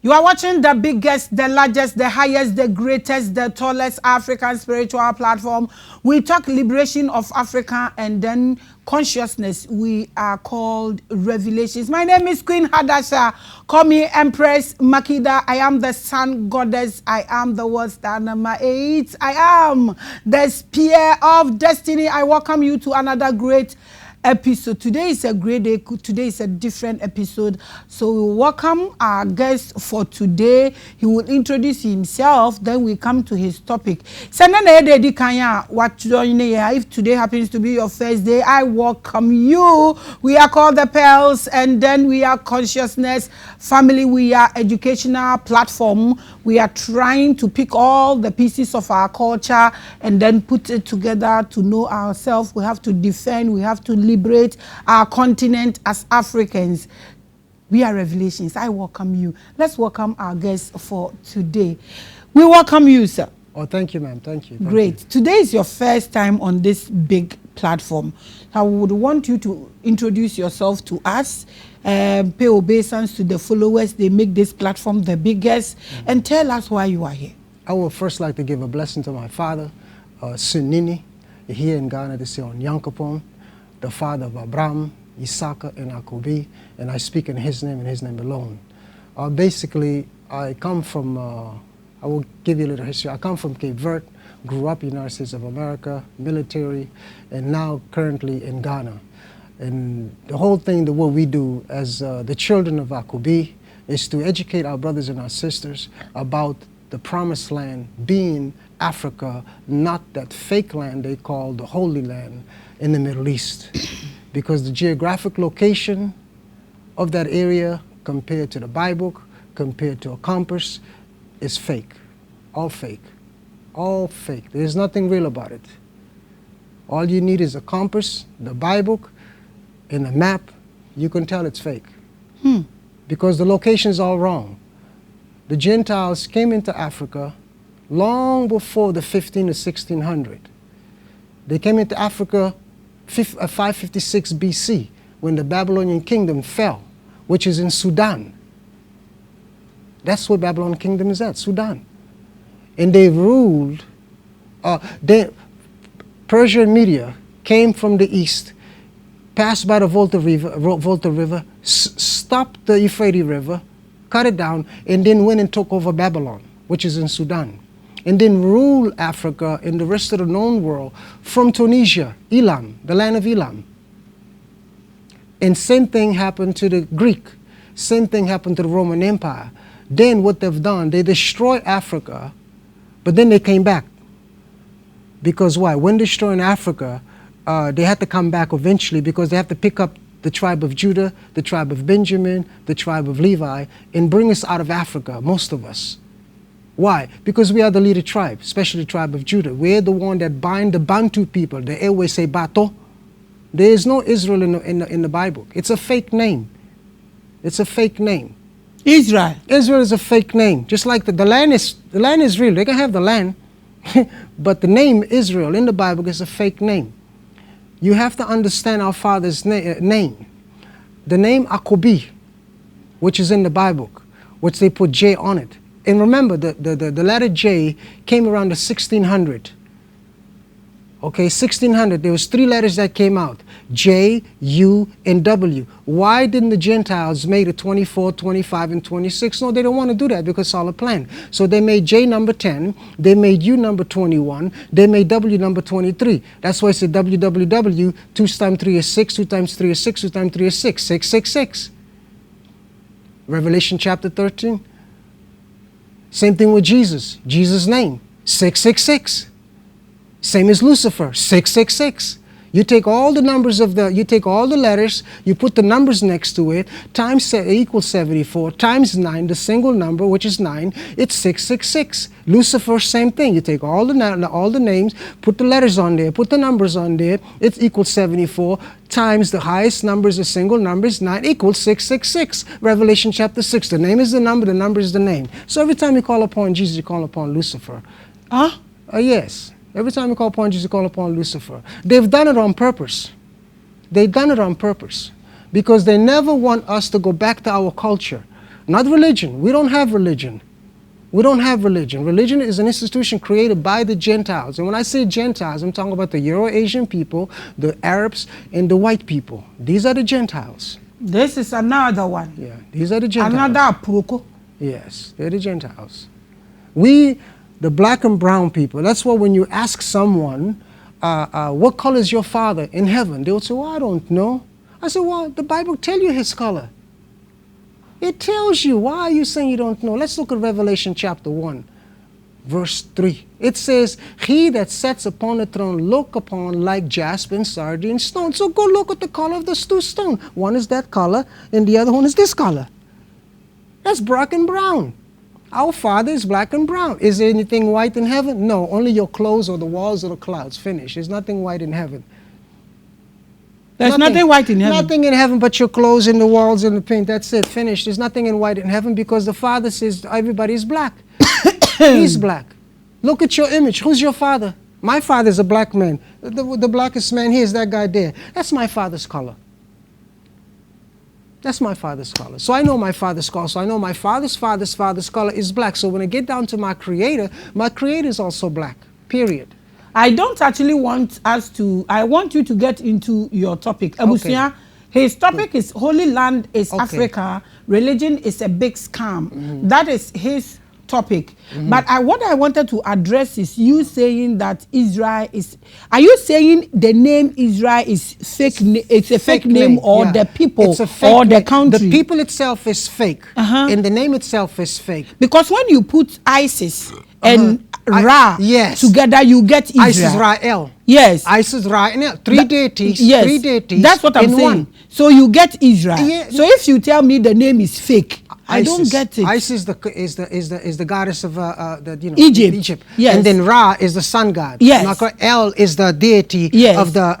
You are watching the biggest, the largest, the highest, the greatest, the tallest African spiritual platform. We talk liberation of Africa and then consciousness. We are called Revelations. My name is Queen Hadasha. Call me Empress Makida. I am the Sun Goddess. I am the World Star number 8. I am the Spear of Destiny. I welcome you to another great episode. Today is a great day. Today is a different episode. So we welcome our guest for today. He will introduce himself. Then we come to his topic. If today happens to be your first day, I welcome you. We are called the Pearls, and then we are Consciousness Family. We are educational platform. We are trying to pick all the pieces of our culture and then put it together to know ourselves. We have to defend. We have to liberate our continent as Africans. We are Revelations. I welcome you. Let's welcome our guest for today. We welcome you, sir. Oh, thank you, ma'am. Thank you. Great. Today is your first time on this big platform. I would want you to introduce yourself to us, pay obeisance to the followers. They make this platform the biggest, and tell us why you are here. I would first like to give a blessing to my father, Sunini, here in Ghana, this is on Yankapon, the father of Abraham, Isaac, and Akobe, and I speak in his name and his name alone. Basically, I come from, I will give you a little history. I come from Cape Verde, grew up in the United States of America, military, and now currently in Ghana. And the whole thing, what we do as the children of Akobe is to educate our brothers and our sisters about the promised land being Africa, not that fake land they call the Holy Land in the Middle East. Because the geographic location of that area compared to the Bible, compared to a compass, is fake. All fake. All fake. There's nothing real about it. All you need is a compass, the Bible, and a map. You can tell it's fake. Because the location is all wrong. The Gentiles came into Africa long before the 15 to 1600. They came into Africa 556 BC when the Babylonian kingdom fell, which is in Sudan. That's where Babylonian kingdom is at, Sudan. And they ruled, Persia and Media came from the east, passed by the Volta River, stopped the Euphrates River, cut it down, and then went and took over Babylon, which is in Sudan. And then ruled Africa and the rest of the known world from Tunisia, Elam, the land of Elam. And same thing happened to the Greek. Same thing happened to the Roman Empire. Then what they've done, they destroyed Africa, but then they came back. Because why? When destroying Africa, they had to come back eventually because they have to pick up the tribe of Judah, the tribe of Benjamin, the tribe of Levi, and bring us out of Africa, most of us. Why? Because we are the leader tribe, especially the tribe of Judah. We're the one that bind the Bantu people. The Ewe say Bato. There is no Israel in the Bible. It's a fake name. It's a fake name. Israel. Israel is a fake name. Just like the land is real. They can have the land. But the name Israel in the Bible is a fake name. You have to understand our father's name. The name Akobe, which is in the Bible, which they put J on it. And remember, the letter J came around the 1600. Okay, 1600, there was 3 letters that came out. J, U, and W. Why didn't the Gentiles make it 24, 25, and 26? No, they don't want to do that because it's all a plan. So they made J number 10, they made U number 21, they made W number 23. That's why I said WWW, 2 times 3 is 6, 2 times 3 is 6, 2 times 3 is 6, 666. Revelation chapter 13. Same thing with Jesus. Jesus' name, 666. Same as Lucifer, 666. You take all the numbers you take all the letters, you put the numbers next to it, times equals 74, times 9, the single number, which is 9, it's 666. Lucifer, same thing. You take all the names, put the letters on there, put the numbers on there, it equals 74, times the highest number is a single number, is 9, equals 666. Revelation chapter 6. The name is the number is the name. So every time you call upon Jesus, you call upon Lucifer. Yes. Every time you call upon Jesus, you call upon Lucifer. They've done it on purpose. They've done it on purpose. Because they never want us to go back to our culture. not religion. We don't have religion. We don't have religion. Religion is an institution created by the Gentiles. And when I say Gentiles, I'm talking about the Euro-Asian people, the Arabs, and the white people. These are the Gentiles. This is another one. Yeah, these are the Gentiles. Another proko. Yes, they're the Gentiles. We, the black and brown people, that's why when you ask someone, what color is your father in heaven? They will say, well, I don't know. I said, well, the Bible tells you his color. It tells you. Why are you saying you don't know? Let's look at Revelation chapter 1, verse 3. It says, he that sits upon the throne look upon like jasper and sardine stone. So go look at the color of the two stone. One is that color, and the other one is this color. That's black and brown. Our Father is black and brown. Is there anything white in heaven? No, only your clothes or the walls or the clouds. Finish. There's nothing white in heaven. There's nothing white in heaven. Nothing in heaven but your clothes and the walls and the paint. That's it. Finished. There's nothing in white in heaven because the Father says everybody is black. He's black. Look at your image. Who's your father? My father is a black man. The blackest man here is that guy there. That's my father's color. That's my father's color. So I know my father's color. So I know my father's color is black. So when I get down to my creator is also black. Period. I don't actually want us to, I want you to get into your topic. Abusia, his topic is Holy Land is Africa, religion is a big scam. That is his topic. But what I wanted to address is you saying that Israel is, are you saying the name Israel is fake, it's a fake name or the people or the country? The people itself is fake and the name itself is fake. Because when you put ISIS and Ra together, you get Israel. Israel. Yes. Isis, Ra, three deities. Yes. Three deities. That's what I'm saying. One. So you get Israel. Yeah. So if you tell me the name is fake, I don't get it. Isis is the goddess of Egypt. Yes. And then Ra is the sun god. Yes. El is the deity of the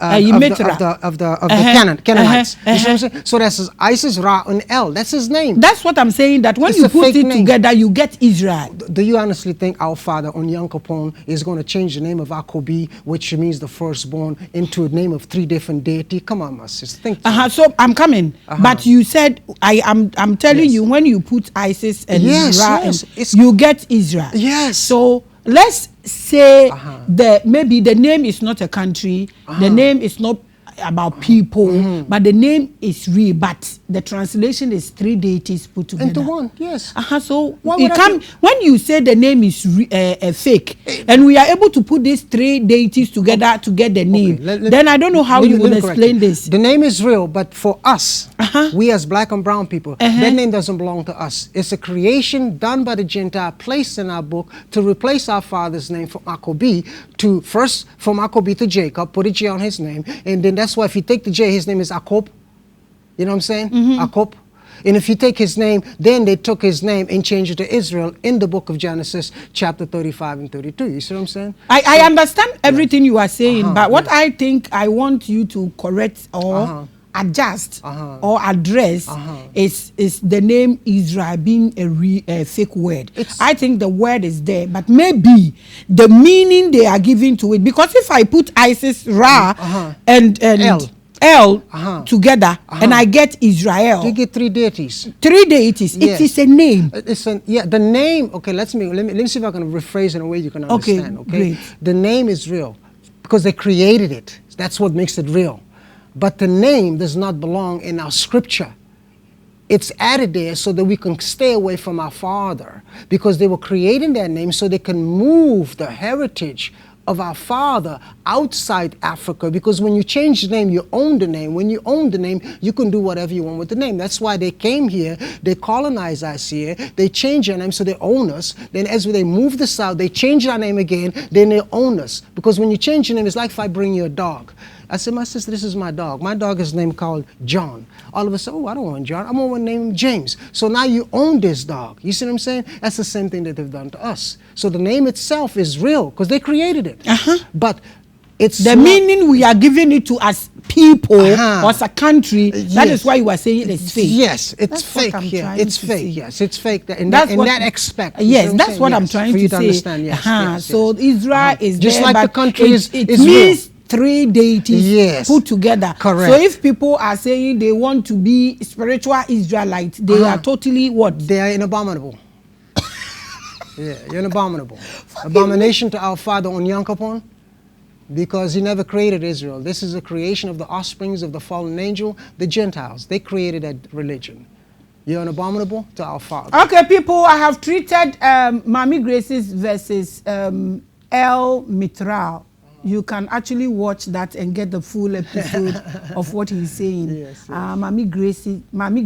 Canaanites. You see what I'm saying? So that's Isis, Ra, and El. That's his name. That's what I'm saying. That when you put it together, you get Israel. Do you honestly think our Father on Yom Kippur is going to change the name of Akobe, which means the firstborn, into a name of three different deities? Come on, my sister. Think. So I'm coming. But you said I'm telling you, when you put ISIS and Ra, you get Israel. Yes. So let's say that maybe the name is not a country, the name is not about people, but the name is real, but the translation is three deities put together. Into one, yes. So when you say the name is fake, and we are able to put these three deities together to get the name, then I don't know how you will explain this. The name is real, but for us, we as black and brown people, that name doesn't belong to us. It's a creation done by the Gentile, placed in our book to replace our father's name from Akobe to first from Akobe to Jacob, put a J on his name, and then that's why if you take the J, his name is Akobe. You know what I'm saying? Akobe. And if you take his name, then they took his name and changed it to Israel in the book of Genesis, chapter 35 and 32. You see what I'm saying? I understand everything you are saying, but what I think I want you to correct or adjust or address is the name Israel being a fake word. I think the word is there, but maybe the meaning they are giving to it, because if I put Isis, Ra, and El together, and I get Israel. You get three deities. Three deities. Yes. It is a name. The name. Okay, let me see if I can rephrase in a way you can understand. Okay, great. The name is real because they created it. That's what makes it real. But the name does not belong in our scripture. It's added there so that we can stay away from our Father, because they were creating that name so they can move the heritage of our Father outside Africa, because when you change the name, you own the name. When you own the name, you can do whatever you want with the name. That's why they came here, they colonized us here, they changed our name so they own us. Then as they moved us out, they changed our name again, then they own us. Because when you change your name, it's like if I bring you a dog. I said, my sister, this is my dog. My dog is named called John. All of a sudden, I don't want John. I want to name him James. So now you own this dog. You see what I'm saying? That's the same thing that they've done to us. So the name itself is real because they created it. But it's the meaning we are giving it to as people or as a country. That is why you are saying it's fake. Yes, it's fake. It's fake. Yes, it's fake. In that aspect. Yes, that's what I'm trying to say. For you to understand. Yes. So Israel is just there, like the country is means real. three deities put together. Correct. So if people are saying they want to be spiritual Israelites, they are totally what? They are abominable. Yeah, you're an abominable. Abomination to our father Onyankopon, because he never created Israel. This is a creation of the offsprings of the fallen angel, the Gentiles. They created that religion. You're an abominable to our father. Okay, people, I have treated Maame Grace's verses El Mitral. You can actually watch that and get the full episode of what he's saying. Yes, yes. Maame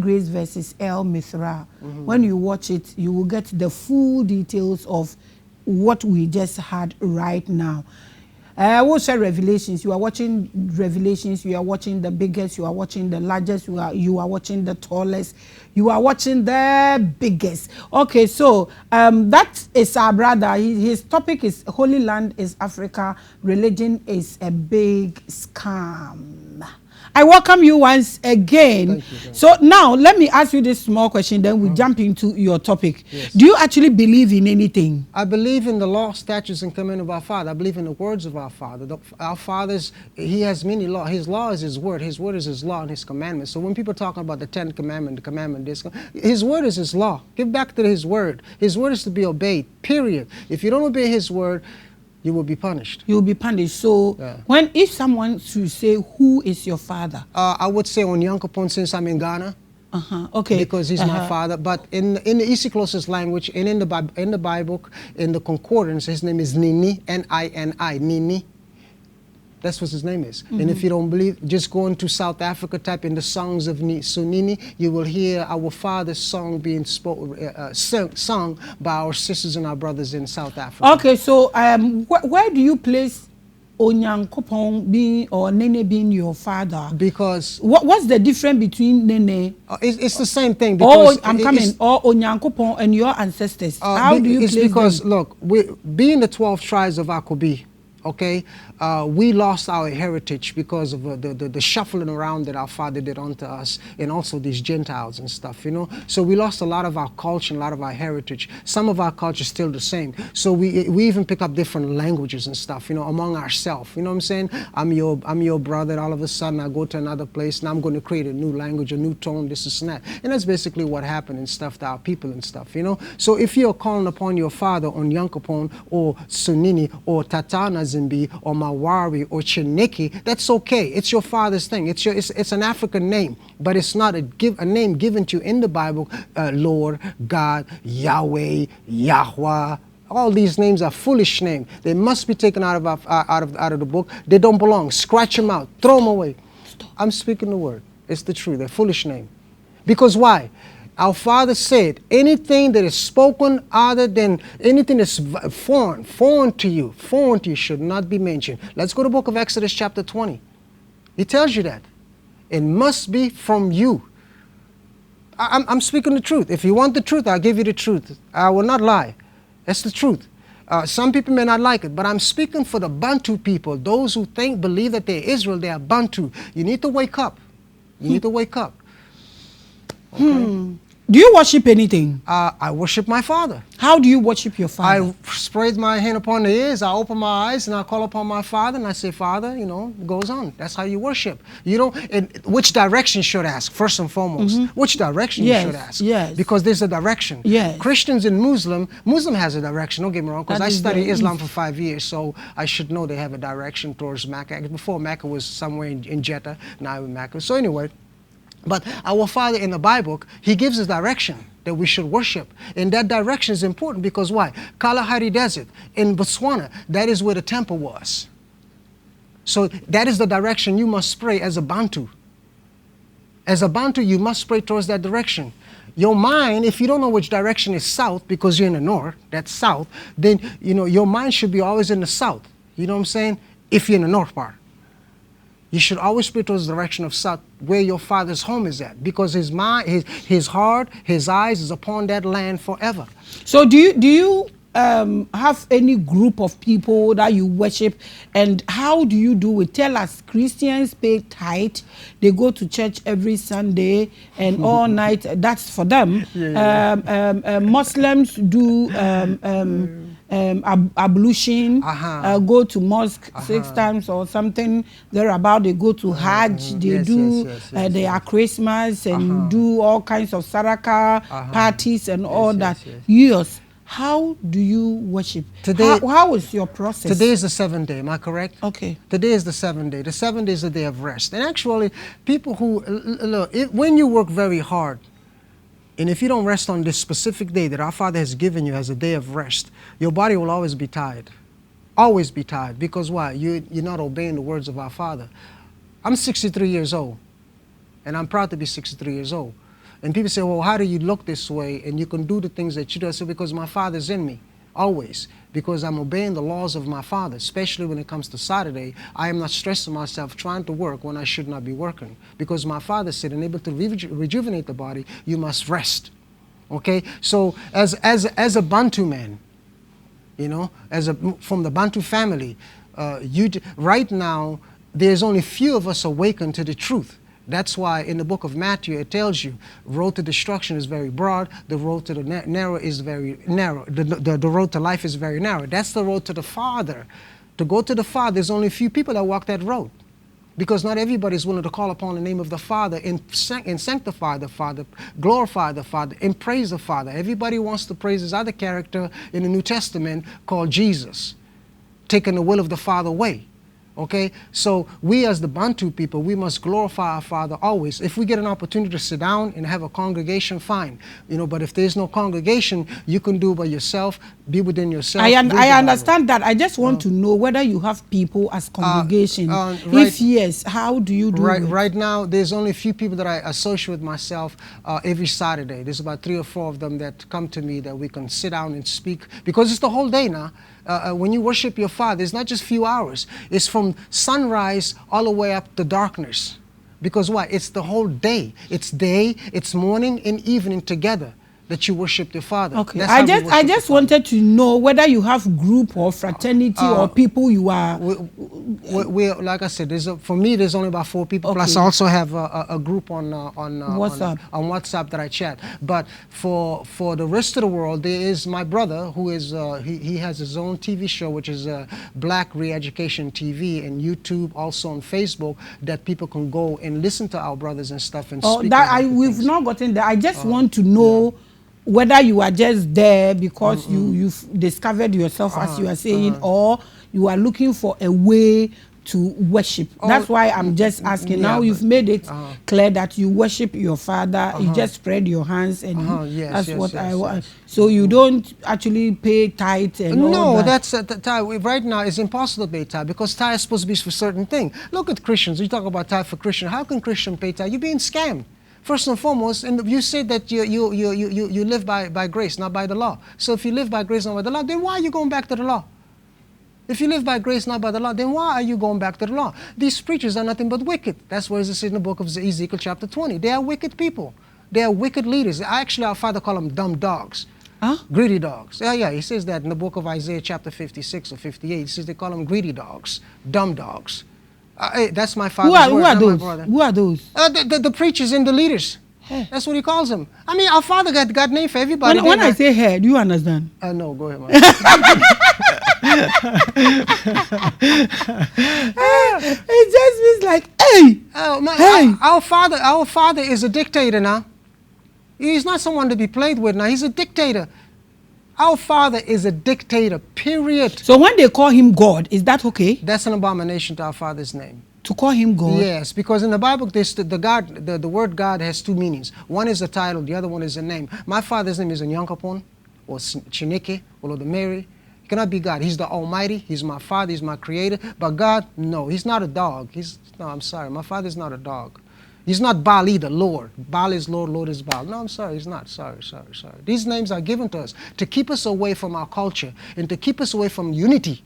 Grace versus El Mithra. When you watch it, you will get the full details of what we just had right now. I will share Revelations. You are watching Revelations. You are watching the biggest. You are watching the largest. You are watching the tallest. You are watching the biggest. Okay, so that is our brother. His topic is Holy Land is Africa. Religion is a big scam. I welcome you once again. Thank you. So now let me ask you this small question, then we jump into your topic. Yes. Do you actually believe in anything? I believe in the law, statutes, and commandments of our Father. I believe in the words of our Father. Our Father's, he has many laws. His law is his word. His word is his law and his commandments. So when people talk about the 10 commandments, the commandment, this, his word is his law. Give back to his word. His word is to be obeyed, period. If you don't obey his word, you will be punished. You will be punished. So if someone should say, who is your father? I would say Onyankopon, since I'm in Ghana. Okay. Because he's my father. But in the East closest language, and in the Bible, in the concordance, his name is Nini, N-I-N-I, Nini. That's what his name is. And if you don't believe, just go into South Africa, type in the songs of Sunini, you will hear our father's song being sung by our sisters and our brothers in South Africa. Okay, so where do you place Onyankopon being or Nene being your father? Because what's the difference between Nene? It's the same thing. Because or Onyankopon and your ancestors. How do you place them? It's because look, being the 12 tribes of Akobe, okay, we lost our heritage because of the shuffling around that our father did onto us, and also these Gentiles and stuff, you know. So we lost a lot of our culture and a lot of our heritage. Some of our culture is still the same. So we even pick up different languages and stuff, you know, among ourselves. You know what I'm saying? I'm your brother. All of a sudden, I go to another place and I'm going to create a new language, a new tone, this and that. And that's basically what happened and stuff to our people and stuff, you know. So if you're calling upon your father on Onyankopon or Sunini or Tatana Zimbi or Mawari or Chiniki, that's okay. It's your father's thing. It's an African name, but it's not a name given to you in the Bible. Lord, God, Yahweh, Yahweh. All these names are foolish names. They must be taken out of the book. They don't belong. Scratch them out. Throw them away. I'm speaking the word. It's the truth. They're foolish name. Because why? Our Father said, anything that is spoken other than anything that's foreign to you should not be mentioned. Let's go to the book of Exodus chapter 20. He tells you that. It must be from you. I'm speaking the truth. If you want the truth, I'll give you the truth. I will not lie. That's the truth. Some people may not like it, but I'm speaking for the Bantu people. Those who believe that they're Israel, they are Bantu. You need to wake up. You need to wake up. Okay. Do you worship anything? I worship my father. How do you worship your father? I spread my hand upon the ears, I open my eyes, and I call upon my father, and I say, Father, you know, it goes on. That's how you worship. You don't, which direction you should ask, first and foremost. Which direction you should ask. Yes. Because there's a direction. Yes. Christians and Muslim has a direction, don't get me wrong, because I studied Islam for 5 years, so I should know they have a direction towards Mecca. Before Mecca was somewhere in Jeddah, now in Mecca. So anyway, but our Father in the Bible, he gives us direction that we should worship. And that direction is important because why? Kalahari Desert in Botswana, that is where the temple was. So that is the direction you must pray as a Bantu. As a Bantu, you must pray towards that direction. Your mind, if you don't know which direction is south because you're in the north, that's south, then you know your mind should be always in the south. You know what I'm saying? If you're in the north part. You should always pray towards the direction of south, where your father's home is at, because his mind, his heart, his eyes is upon that land forever. So do you have any group of people that you worship, and how do you do it? Tell us. Christians pay tithe, they go to church every Sunday and all night. That's for them. Muslims do ablution, go to mosque 6 times or something thereabout. They go to Hajj, they do their Christmas and do all kinds of saraka parties and all that. Yours, how do you worship? Today, how is your process? Today is the 7th day, am I correct? Okay. Today is the 7th day. The 7th day is the day of rest. And actually, people who, look, when you work very hard, and if you don't rest on this specific day that our Father has given you as a day of rest, your body will always be tired. Always be tired. Because why? You're not obeying the words of our Father. I'm 63 years old, and I'm proud to be 63 years old. And people say, well, how do you look this way and you can do the things that you do? I say, because my Father's in me, always. Because I'm obeying the laws of my Father, especially when it comes to Saturday. I am not stressing myself trying to work when I should not be working. Because my Father said, in able to rejuvenate the body, you must rest. Okay? So as a Bantu man, you know, from the Bantu family, right now, there's only few of us awakened to the truth. That's why in the book of Matthew it tells you, road to destruction is very broad, the road to the narrow is very narrow, the road to life is very narrow. That's the road to the Father. To go to the Father, there's only a few people that walk that road. Because not everybody is willing to call upon the name of the Father and sanctify the Father, glorify the Father, and praise the Father. Everybody wants to praise his other character in the New Testament called Jesus, taking the will of the Father away. Okay, so we as the Bantu people, we must glorify our Father always. If we get an opportunity to sit down and have a congregation, fine. You know, but if there's no congregation, you can do it by yourself, be within yourself. I understand that. I just want to know whether you have people as congregation. If yes, how do you do it? Right now, there's only a few people that I associate with myself every Saturday. There's about 3 or 4 of them that come to me that we can sit down and speak, because it's the whole day now. When you worship your Father, it's not just a few hours. It's from sunrise all the way up to darkness. Because why? It's the whole day. It's day, it's morning and evening together that you worship your Father. Okay. I just wanted to know whether you have group or fraternity or people you are. We like I said, for me, there's only about 4 people. Okay. Plus, I also have a group on WhatsApp that I chat. But for the rest of the world, there is my brother who is he has his own TV show, which is Black Re-Education TV, and YouTube, also on Facebook, that people can go and listen to our brothers and stuff and speak. We've not gotten there. I just want to know. Whether you are just there because you've discovered yourself, as you are saying, or you are looking for a way to worship. That's why I'm just asking. Now you've made it clear that you worship your Father. You just spread your hands, and that's what I want. So you don't actually pay tithe and all that. That's tithe. Right now, it's impossible to pay tithe because tithe is supposed to be for certain things. Look at Christians. You talk about tithe for Christians. How can Christian pay tithe? You're being scammed. First and foremost, and you say that you live by grace, not by the law. So if you live by grace, not by the law, then why are you going back to the law? If you live by grace, not by the law, then why are you going back to the law? These preachers are nothing but wicked. That's what it says in the book of Ezekiel chapter 20. They are wicked people. They are wicked leaders. Actually, our Father called them dumb dogs. Huh? Greedy dogs. Yeah, he says that in the book of Isaiah chapter 56 or 58. He says they call them greedy dogs, dumb dogs. That's my Father's word. Who are those? The preachers and the leaders. Hey. That's what he calls them. I mean, our Father got name for everybody. When I say hey, do you understand? No, go ahead, man. It just means like, hey. Hey. Our Father is a dictator now. He's not someone to be played with now. He's a dictator. Our Father is a dictator, period. So when they call him God, is that okay? That's an abomination to our Father's name. To call him God? Yes, because in the Bible, the word God has 2 meanings. One is a title, the other one is a name. My Father's name is Nyankopon, or Chineke, or the Mary. He cannot be God. He's the Almighty. He's my Father. He's my Creator. But God, no, He's not a dog. No, I'm sorry. My Father's not a dog. He's not Baal either, Lord. Baal is Lord, Lord is Baal. No, I'm sorry, he's not. Sorry. These names are given to us to keep us away from our culture and to keep us away from unity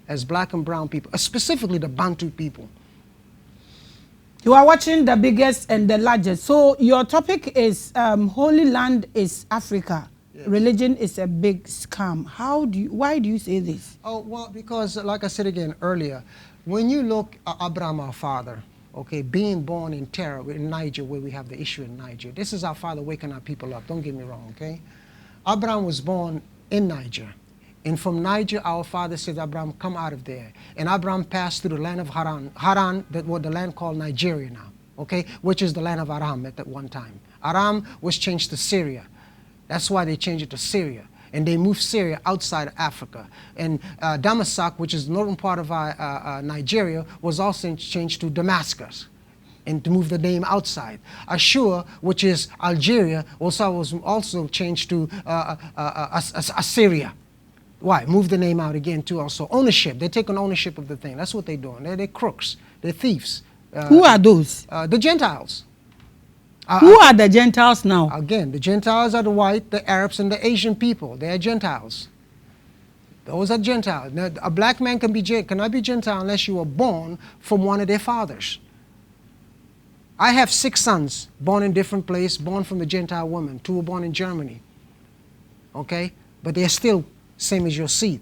as black and brown people, specifically the Bantu people. You are watching The Biggest and the Largest. So your topic is Holy Land is Africa. Yes. Religion is a big scam. Why do you say this? Oh, well, because like I said again earlier, when you look at Abraham, our father, okay, being born in Terra, in Niger, where we have the issue in Niger. This is our Father waking our people up. Don't get me wrong, okay? Abraham was born in Niger. And from Niger, our father said, Abraham, come out of there. And Abraham passed through the land of Haran. Haran, that was the land called Nigeria now, okay, which is the land of Aram at that one time. Aram was changed to Syria. That's why they changed it to Syria. And they moved Syria outside of Africa. And Damasak, which is the northern part of Nigeria, was also changed to Damascus, and to move the name outside. Ashur, which is Algeria, was also changed to Assyria. Why? Move the name out again too also. Ownership. They're taking ownership of the thing. That's what they're doing. They're crooks. They're thieves. Who are those? The Gentiles. Who are the Gentiles now? Again, the Gentiles are the white, the Arabs, and the Asian people. They are Gentiles. Those are Gentiles. Now, a black man cannot be Gentile unless you were born from one of their fathers. I have 6 sons born in different places, born from the Gentile woman. 2 were born in Germany. Okay? But they're still same as your seed.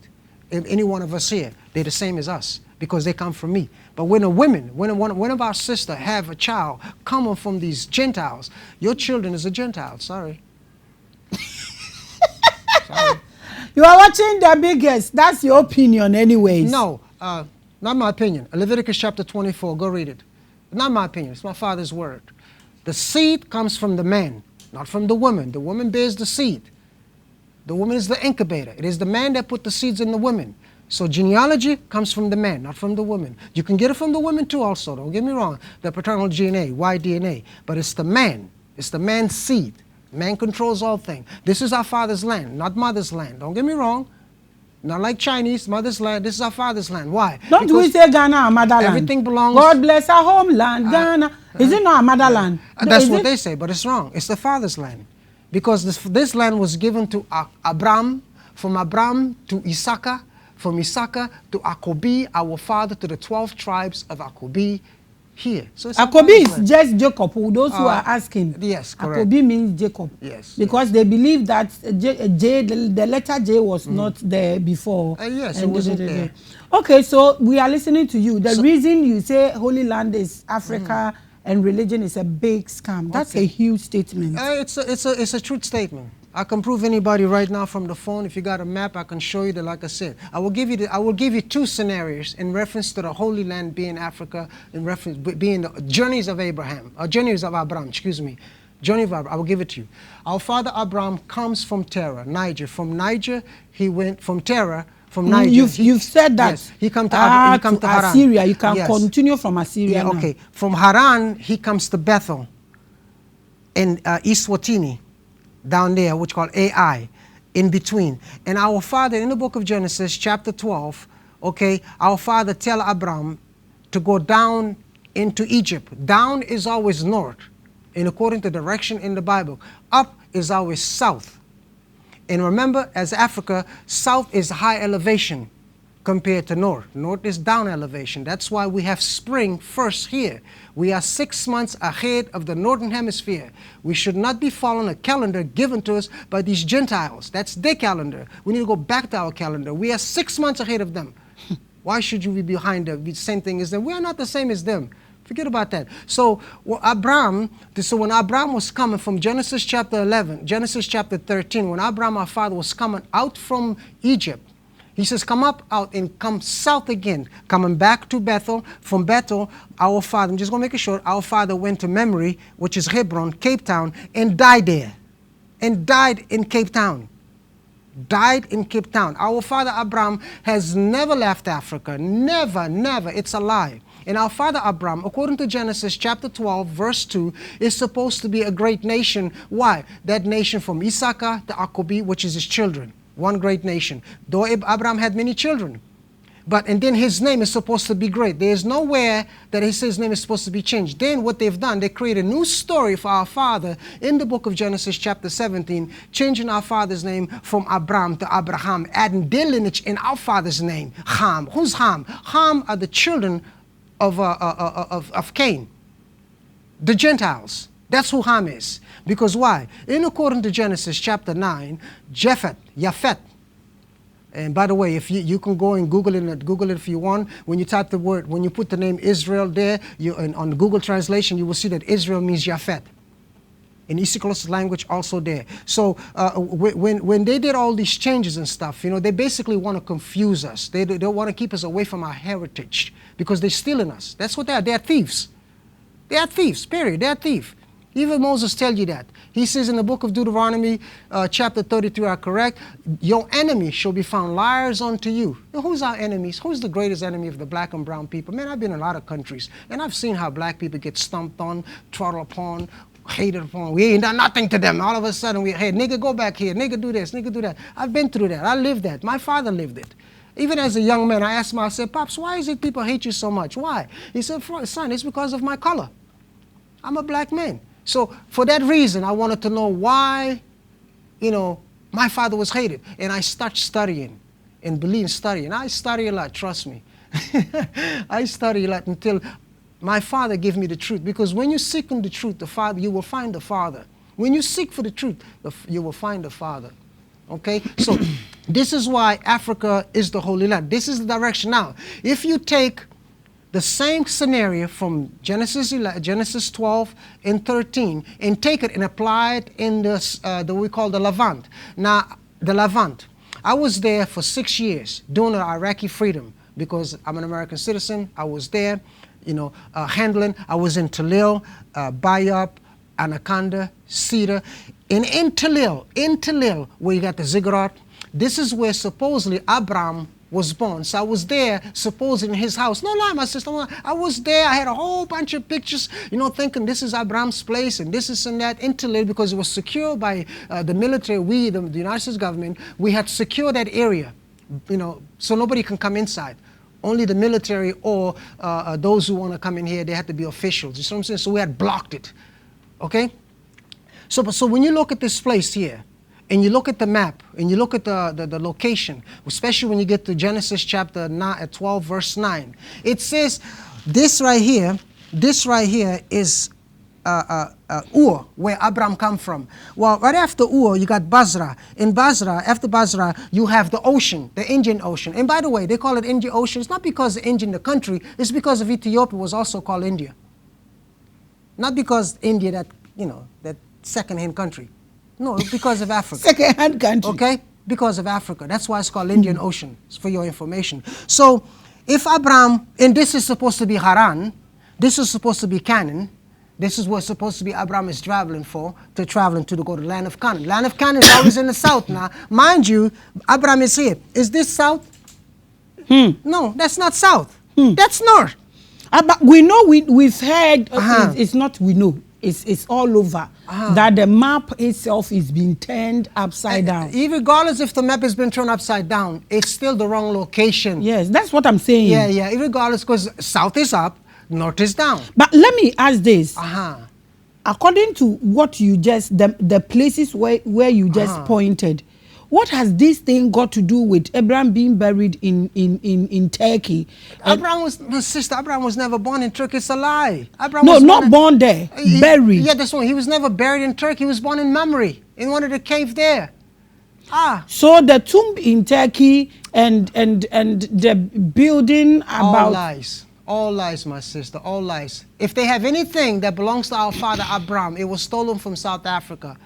If any one of us here, they're the same as us because they come from me. But when one of our sisters have a child coming from these Gentiles, your children is a Gentile. Sorry. Sorry. You are watching The Biggest. That's your opinion anyways. No, not my opinion. Leviticus chapter 24, go read it. Not my opinion, it's my Father's word. The seed comes from the man, not from the woman. The woman bears the seed. The woman is the incubator. It is the man that put the seeds in the woman. So genealogy comes from the man, not from the woman. You can get it from the woman too also, don't get me wrong. The paternal DNA, Y-DNA. But it's the man. It's the man's seed. Man controls all things. This is our father's land, not mother's land. Don't get me wrong. Not like Chinese, mother's land. This is our father's land. Why? Don't because we say Ghana our motherland? Everything belongs... God bless our homeland, Ghana. Is it not our motherland? That's what they say, but it's wrong. It's the father's land. Because this land was given to Abraham, from Abraham to Issachar, from Issachar to Akobe, our father, to the 12 tribes of Akobe here. So Akobe is just Jacob, those who are asking. Yes, correct. Akobe means Jacob. Yes. Because they believe that the letter J was not there before. Yes, it wasn't there. Okay, so we are listening to you. The reason you say Holy Land is Africa and religion is a big scam. That's a huge statement. It's a truth statement. I can prove anybody right now from the phone. If you got a map, I can show you that. Like I said, I will give you 2 scenarios in reference to the Holy Land being Africa, in reference being the journeys of Abraham, or journeys of Abraham. Excuse me, journey of Abraham. I will give it to you. Our father Abraham comes from Terah, Niger. From Niger, he went from Terah. From Niger, you've said that. Yes, he come to Haran. Assyria. You can continue from Assyria. Yeah, okay. From Haran, he comes to Bethel in East Watini, down there, which called Ai, in between. And our father, in the book of Genesis, chapter 12, okay, our father tell Abraham to go down into Egypt. Down is always north, and according to direction in the Bible. Up is always south. And remember, as Africa, south is high elevation compared to north. North is down elevation. That's why we have spring first here. We are 6 months ahead of the northern hemisphere. We should not be following a calendar given to us by these Gentiles. That's their calendar. We need to go back to our calendar. We are 6 months ahead of them. Why should you be behind the same thing as them? We are not the same as them. Forget about that. So when Abraham was coming from Genesis chapter 11, Genesis chapter 13, when Abraham, our father, was coming out from Egypt, he says, come up out and come south again, coming back to Bethel. From Bethel, our father, I'm just going to make it short, our father went to Memory, which is Hebron, Cape Town, and died there. And died in Cape Town. Died in Cape Town. Our father Abraham has never left Africa. Never, never. It's a lie. And our father Abraham, according to Genesis chapter 12, verse 2, is supposed to be a great nation. Why? That nation from Issachar to Akobe, which is his children. One great nation. Though Abraham had many children. And then his name is supposed to be great. There is nowhere that his name is supposed to be changed. Then what they've done, they create a new story for our father in the book of Genesis chapter 17, changing our father's name from Abraham to Abraham, adding their lineage in our father's name, Ham. Who's Ham? Ham are the children of Cain, the Gentiles. That's who Ham is. Because why? In according to Genesis chapter 9, Japhet. And by the way, if you can go and Google it if you want. When you type the word, when you put the name Israel there, on Google translation, you will see that Israel means Japhet. In Isikol's language, also there. So when they did all these changes and stuff, you know, they basically want to confuse us. They want to keep us away from our heritage because they're stealing us. That's what they are. They are thieves. They are thieves, period. They are thieves. Even Moses tells you that. He says in the book of Deuteronomy, chapter 33, are correct, your enemy shall be found liars unto you. Now, who's our enemies? Who's the greatest enemy of the black and brown people? Man, I've been in a lot of countries, and I've seen how black people get stomped on, trodden upon, hated upon. We ain't done nothing to them. All of a sudden, hey, nigga, go back here. Nigga, do this. Nigga, do that. I've been through that. I lived that. My father lived it. Even as a young man, I asked him, I said, Pops, why is it people hate you so much? Why? He said, son, it's because of my color. I'm a black man. So for that reason, I wanted to know why, you know, my father was hated. And I started studying and believe in studying. I study a lot, trust me. I study a lot until my father gave me the truth. Because when you seek the truth, the Father, you will find the Father. When you seek for the truth, you will find the Father. Okay? So this is why Africa is the Holy Land. This is the direction. Now, if you take the same scenario from Genesis 12 and 13 and take it and apply it in this, we call the Levant. Now, the Levant, I was there for 6 years doing the Iraqi freedom because I'm an American citizen. I was there, you know, handling. I was in Talil, Bayab, Anaconda, Cedar. And in Talil, where you got the ziggurat, this is where supposedly Abraham was born. So I was there, supposedly in his house. No lie, my sister. I was there. I had a whole bunch of pictures, you know, thinking this is Abraham's place and this is and that. Interlaid because it was secured by the military. We, the United States government, we had secured that area, you know, so nobody can come inside. Only the military or those who want to come in here, they had to be officials. You see what I'm saying? So we had blocked it. Okay? So when you look at this place here, and you look at the map, and you look at the location, especially when you get to Genesis chapter 12, verse 9, it says this right here is Ur, where Abraham come from. Well, right after Ur, you got Basra. In Basra, after Basra, you have the ocean, the Indian Ocean. And by the way, they call it Indian Ocean. It's not because of Indian, the country. It's because of Ethiopia was also called India. Not because India, that, you know, that second-hand country. No, because of Africa. Second-hand country. Okay? Because of Africa. That's why it's called Indian Ocean, for your information. So, if Abraham, and this is supposed to be Haran, this is supposed to be Canaan, this is what's supposed to be Abraham is traveling for, to go to the land of Canaan. Land of Canaan is always in the south now. Mind you, Abraham is here. Is this south? No, that's not south. That's north. But we know, we've heard, it's not we know. It's all over that the map itself is being turned upside down. Even regardless if the map has been turned upside down, it's still the wrong location. Yes, that's what I'm saying. Yeah, regardless, because south is up, north is down. But let me ask this. According to what you just, the places where you just pointed, what has this thing got to do with Abraham being buried in Turkey? Abraham was never born in Turkey. It's a lie. Abraham no, was not born there. Buried. Yeah, that's one. He was never buried in Turkey. He was born in Mamre, in one of the caves there. So the tomb in Turkey and the building about... All lies. All lies, my sister. All lies. If they have anything that belongs to our father Abraham, it was stolen from South Africa,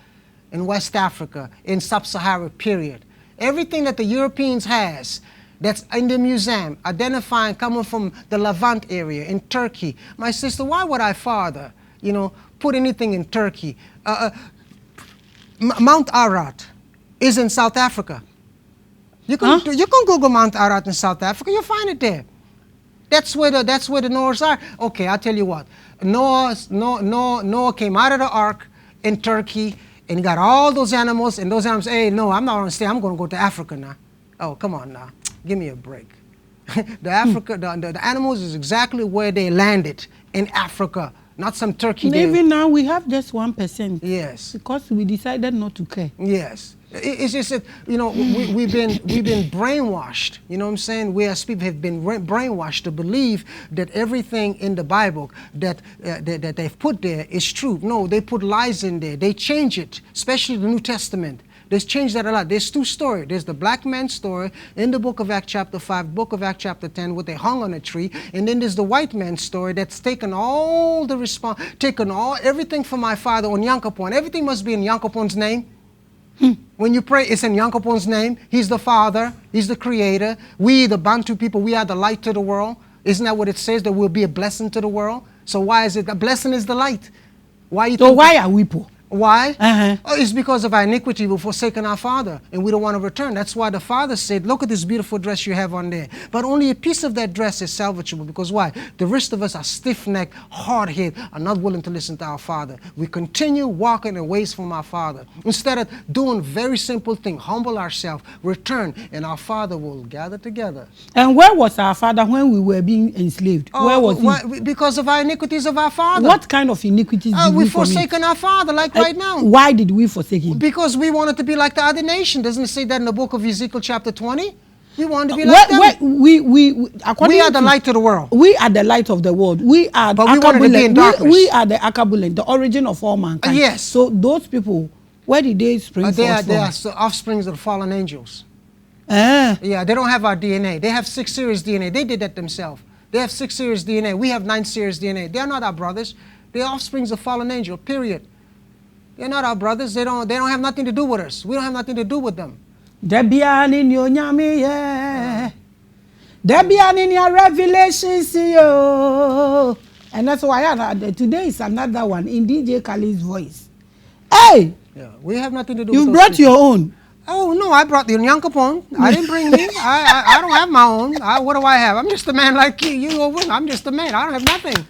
in West Africa, in Sub-Sahara period. Everything that the Europeans has that's in the museum, identifying coming from the Levant area in Turkey. My sister, why would I, father, you know, put anything in Turkey? Mount Ararat is in South Africa. You can Google Mount Ararat in South Africa, you'll find it there. That's where the Noahs are. Okay, I'll tell you what. Noah came out of the ark in Turkey, and he got all those animals, and those animals, hey, no, I'm not going to stay. I'm going to go to Africa now. Oh, come on now. Give me a break. The animals is exactly where they landed, in Africa, not some Turkey. Maybe now we have just 1%. Yes. Because we decided not to care. Yes. It's just that, you know, we've been brainwashed. You know what I'm saying? We as people have been brainwashed to believe that everything in the Bible that they've put there is true. No, they put lies in there. They change it, especially the New Testament. They changed that a lot. There's two stories. There's the black man's story in the book of Acts chapter 5, book of Acts chapter 10, where they hung on a tree. And then there's the white man's story that's taken all the everything from my father on Yankapon. Everything must be in Yankapon's name. When you pray, it's in Yankapon's name. He's the Father. He's the Creator. We, the Bantu people, we are the light to the world. Isn't that what it says? That we'll be a blessing to the world. So why is it? A blessing is the light. Why are we poor? Why? Oh, it's because of our iniquity. We've forsaken our Father, and we don't want to return. That's why the Father said, look at this beautiful dress you have on there. But only a piece of that dress is salvageable. Because why? The rest of us are stiff-necked, hard-headed, are not willing to listen to our Father. We continue walking away from our Father. Instead of doing very simple thing, humble ourselves, return, and our Father will gather together. And where was our father when we were being enslaved? Where was he? Because of our iniquities of our Father. What kind of iniquities did we We've forsaken our Father, like right now. Why did we forsake him? Because we wanted to be like the other nation. Doesn't it say that in the book of Ezekiel chapter 20? We wanted to be like them. We are the light of the world. We are the light of the world. We are but we wanted to be in darkness. We are the AKABENEZER, the origin of all mankind. Yes. So those people, where did they spring forth from? They are the offsprings of the fallen angels. Yeah, they don't have our DNA. They have 6 series DNA. They did that themselves. They have 6 series DNA. We have 9 series DNA. They are not our brothers. They are offsprings of fallen angel, period. They're not our brothers. They don't have nothing to do with us. We don't have nothing to do with them. Debian in your revelations, yo. And that's why today is another one in DJ Khalid's voice. Hey! Yeah, we have nothing to do with you brought your own. Oh, no, I brought the Nyankapon. I didn't bring me. I don't have my own. What do I have? I'm just a man like you. I'm just a man. I don't have nothing.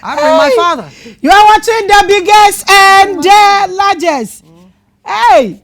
I bring my Father. You are watching the biggest and the largest. Hey!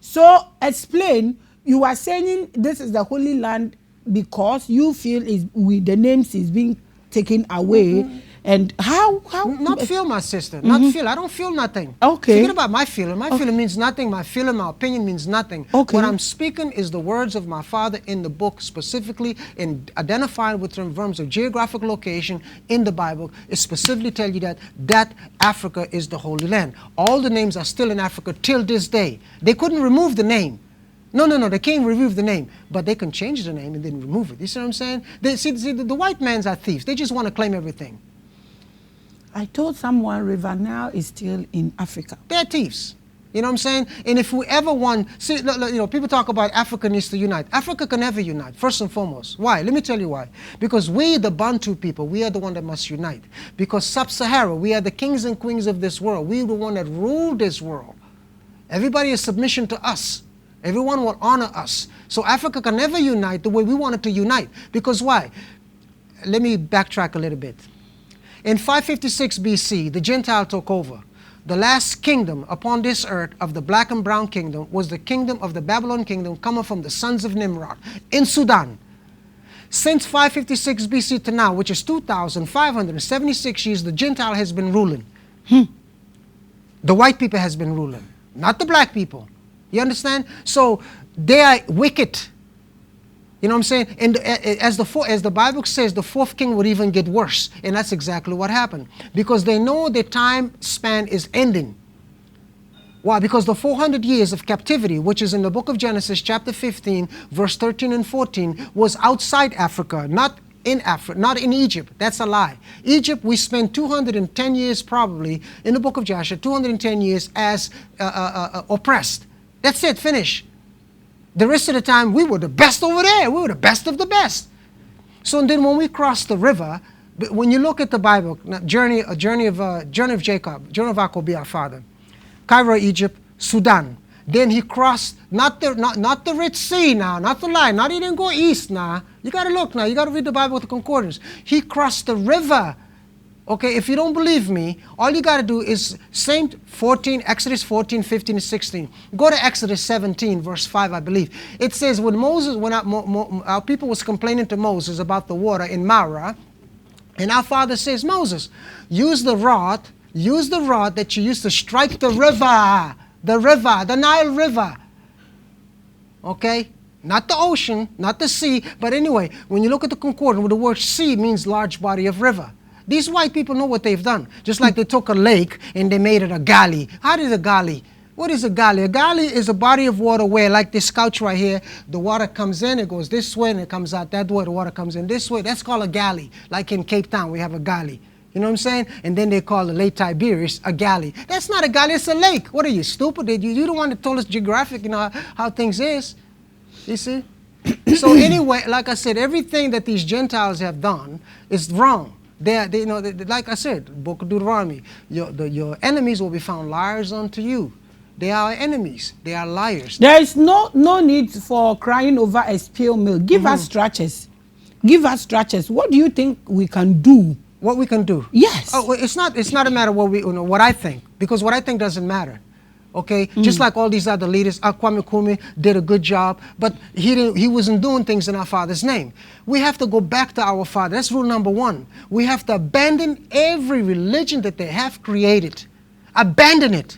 So, explain. You are saying this is the Holy Land because you feel the names is being taken away. And how? Not feel, my sister. Not feel. I don't feel nothing. Okay. Forget about my feeling. My feeling means nothing. My feeling, my opinion means nothing. Okay. What I'm speaking is the words of my Father in the book, specifically in identified with in terms of geographic location in the Bible. It specifically tells you that Africa is the Holy Land. All the names are still in Africa till this day. They couldn't remove the name. No, they can't remove the name, but they can change the name and then remove it. You see what I'm saying? The white mans are thieves. They just want to claim everything. I told someone River Nile is still in Africa. They're thieves. You know what I'm saying? And if we ever want, see, look, people talk about Africa needs to unite. Africa can never unite, first and foremost. Why? Let me tell you why. Because we, the Bantu people, we are the one that must unite. Because Sub-Sahara, we are the kings and queens of this world. We are the one that rule this world. Everybody is submission to us. Everyone will honor us. So Africa can never unite the way we want it to unite. Because why? Let me backtrack a little bit. In 556 BC, the Gentile took over. The last kingdom upon this earth of the black and brown kingdom was the kingdom of the Babylon kingdom coming from the sons of Nimrod in Sudan. Since 556 BC to now, which is 2,576 years, the Gentile has been ruling. The white people has been ruling, not the black people. You understand? So they are wicked. You know what I'm saying? And as the Bible says, the fourth king would even get worse. And that's exactly what happened. Because they know the time span is ending. Why? Because the 400 years of captivity, which is in the book of Genesis, chapter 15, verse 13 and 14, was outside Africa, not in Africa, not in Egypt. That's a lie. Egypt, we spent 210 years probably, in the book of Joshua, 210 years as oppressed. That's it, finish. The rest of the time, we were the best over there. We were the best of the best. So then when we crossed the river, when you look at the Bible, journey of Jacob, journey of Akobe, our father, Cairo, Egypt, Sudan. Then he crossed, not the Red Sea now, not the line, not he didn't go east now. You got to look now. You got to read the Bible with the concordance. He crossed the river. Okay, if you don't believe me, all you got to do is Exodus 14, 15, and 16. Go to Exodus 17, verse 5, I believe. It says, when our people was complaining to Moses about the water in Marah, and our father says, Moses, use the rod that you used to strike the river, the Nile River. Okay? Not the ocean, not the sea, but anyway, when you look at the concordance, the word sea means large body of river. These white people know what they've done. Just like they took a lake and they made it a galley. How did a galley What is a galley? A galley is a body of water where, like this couch right here, the water comes in, it goes this way, and it comes out that way. The water comes in this way. That's called a galley. Like in Cape Town, we have a galley. You know what I'm saying? And then they call the Lake Tiberias a galley. That's not a galley, it's a lake. What are you, stupid? You the one that told us geographic, you know, how things is. You see? So anyway, like I said, everything that these Gentiles have done is wrong. They like I said, Book of Deuteronomy, your enemies will be found liars unto you. They are enemies. They are liars. There is no need for crying over a spilled milk. Give us structures. Give us structures. What do you think we can do? What we can do? Yes. Oh, it's not a matter what I think, because what I think doesn't matter. Okay, just like all these other leaders, Kwame Nkrumah did a good job, but he wasn't doing things in our Father's name. We have to go back to our Father. That's rule number one. We have to abandon every religion that they have created. Abandon it.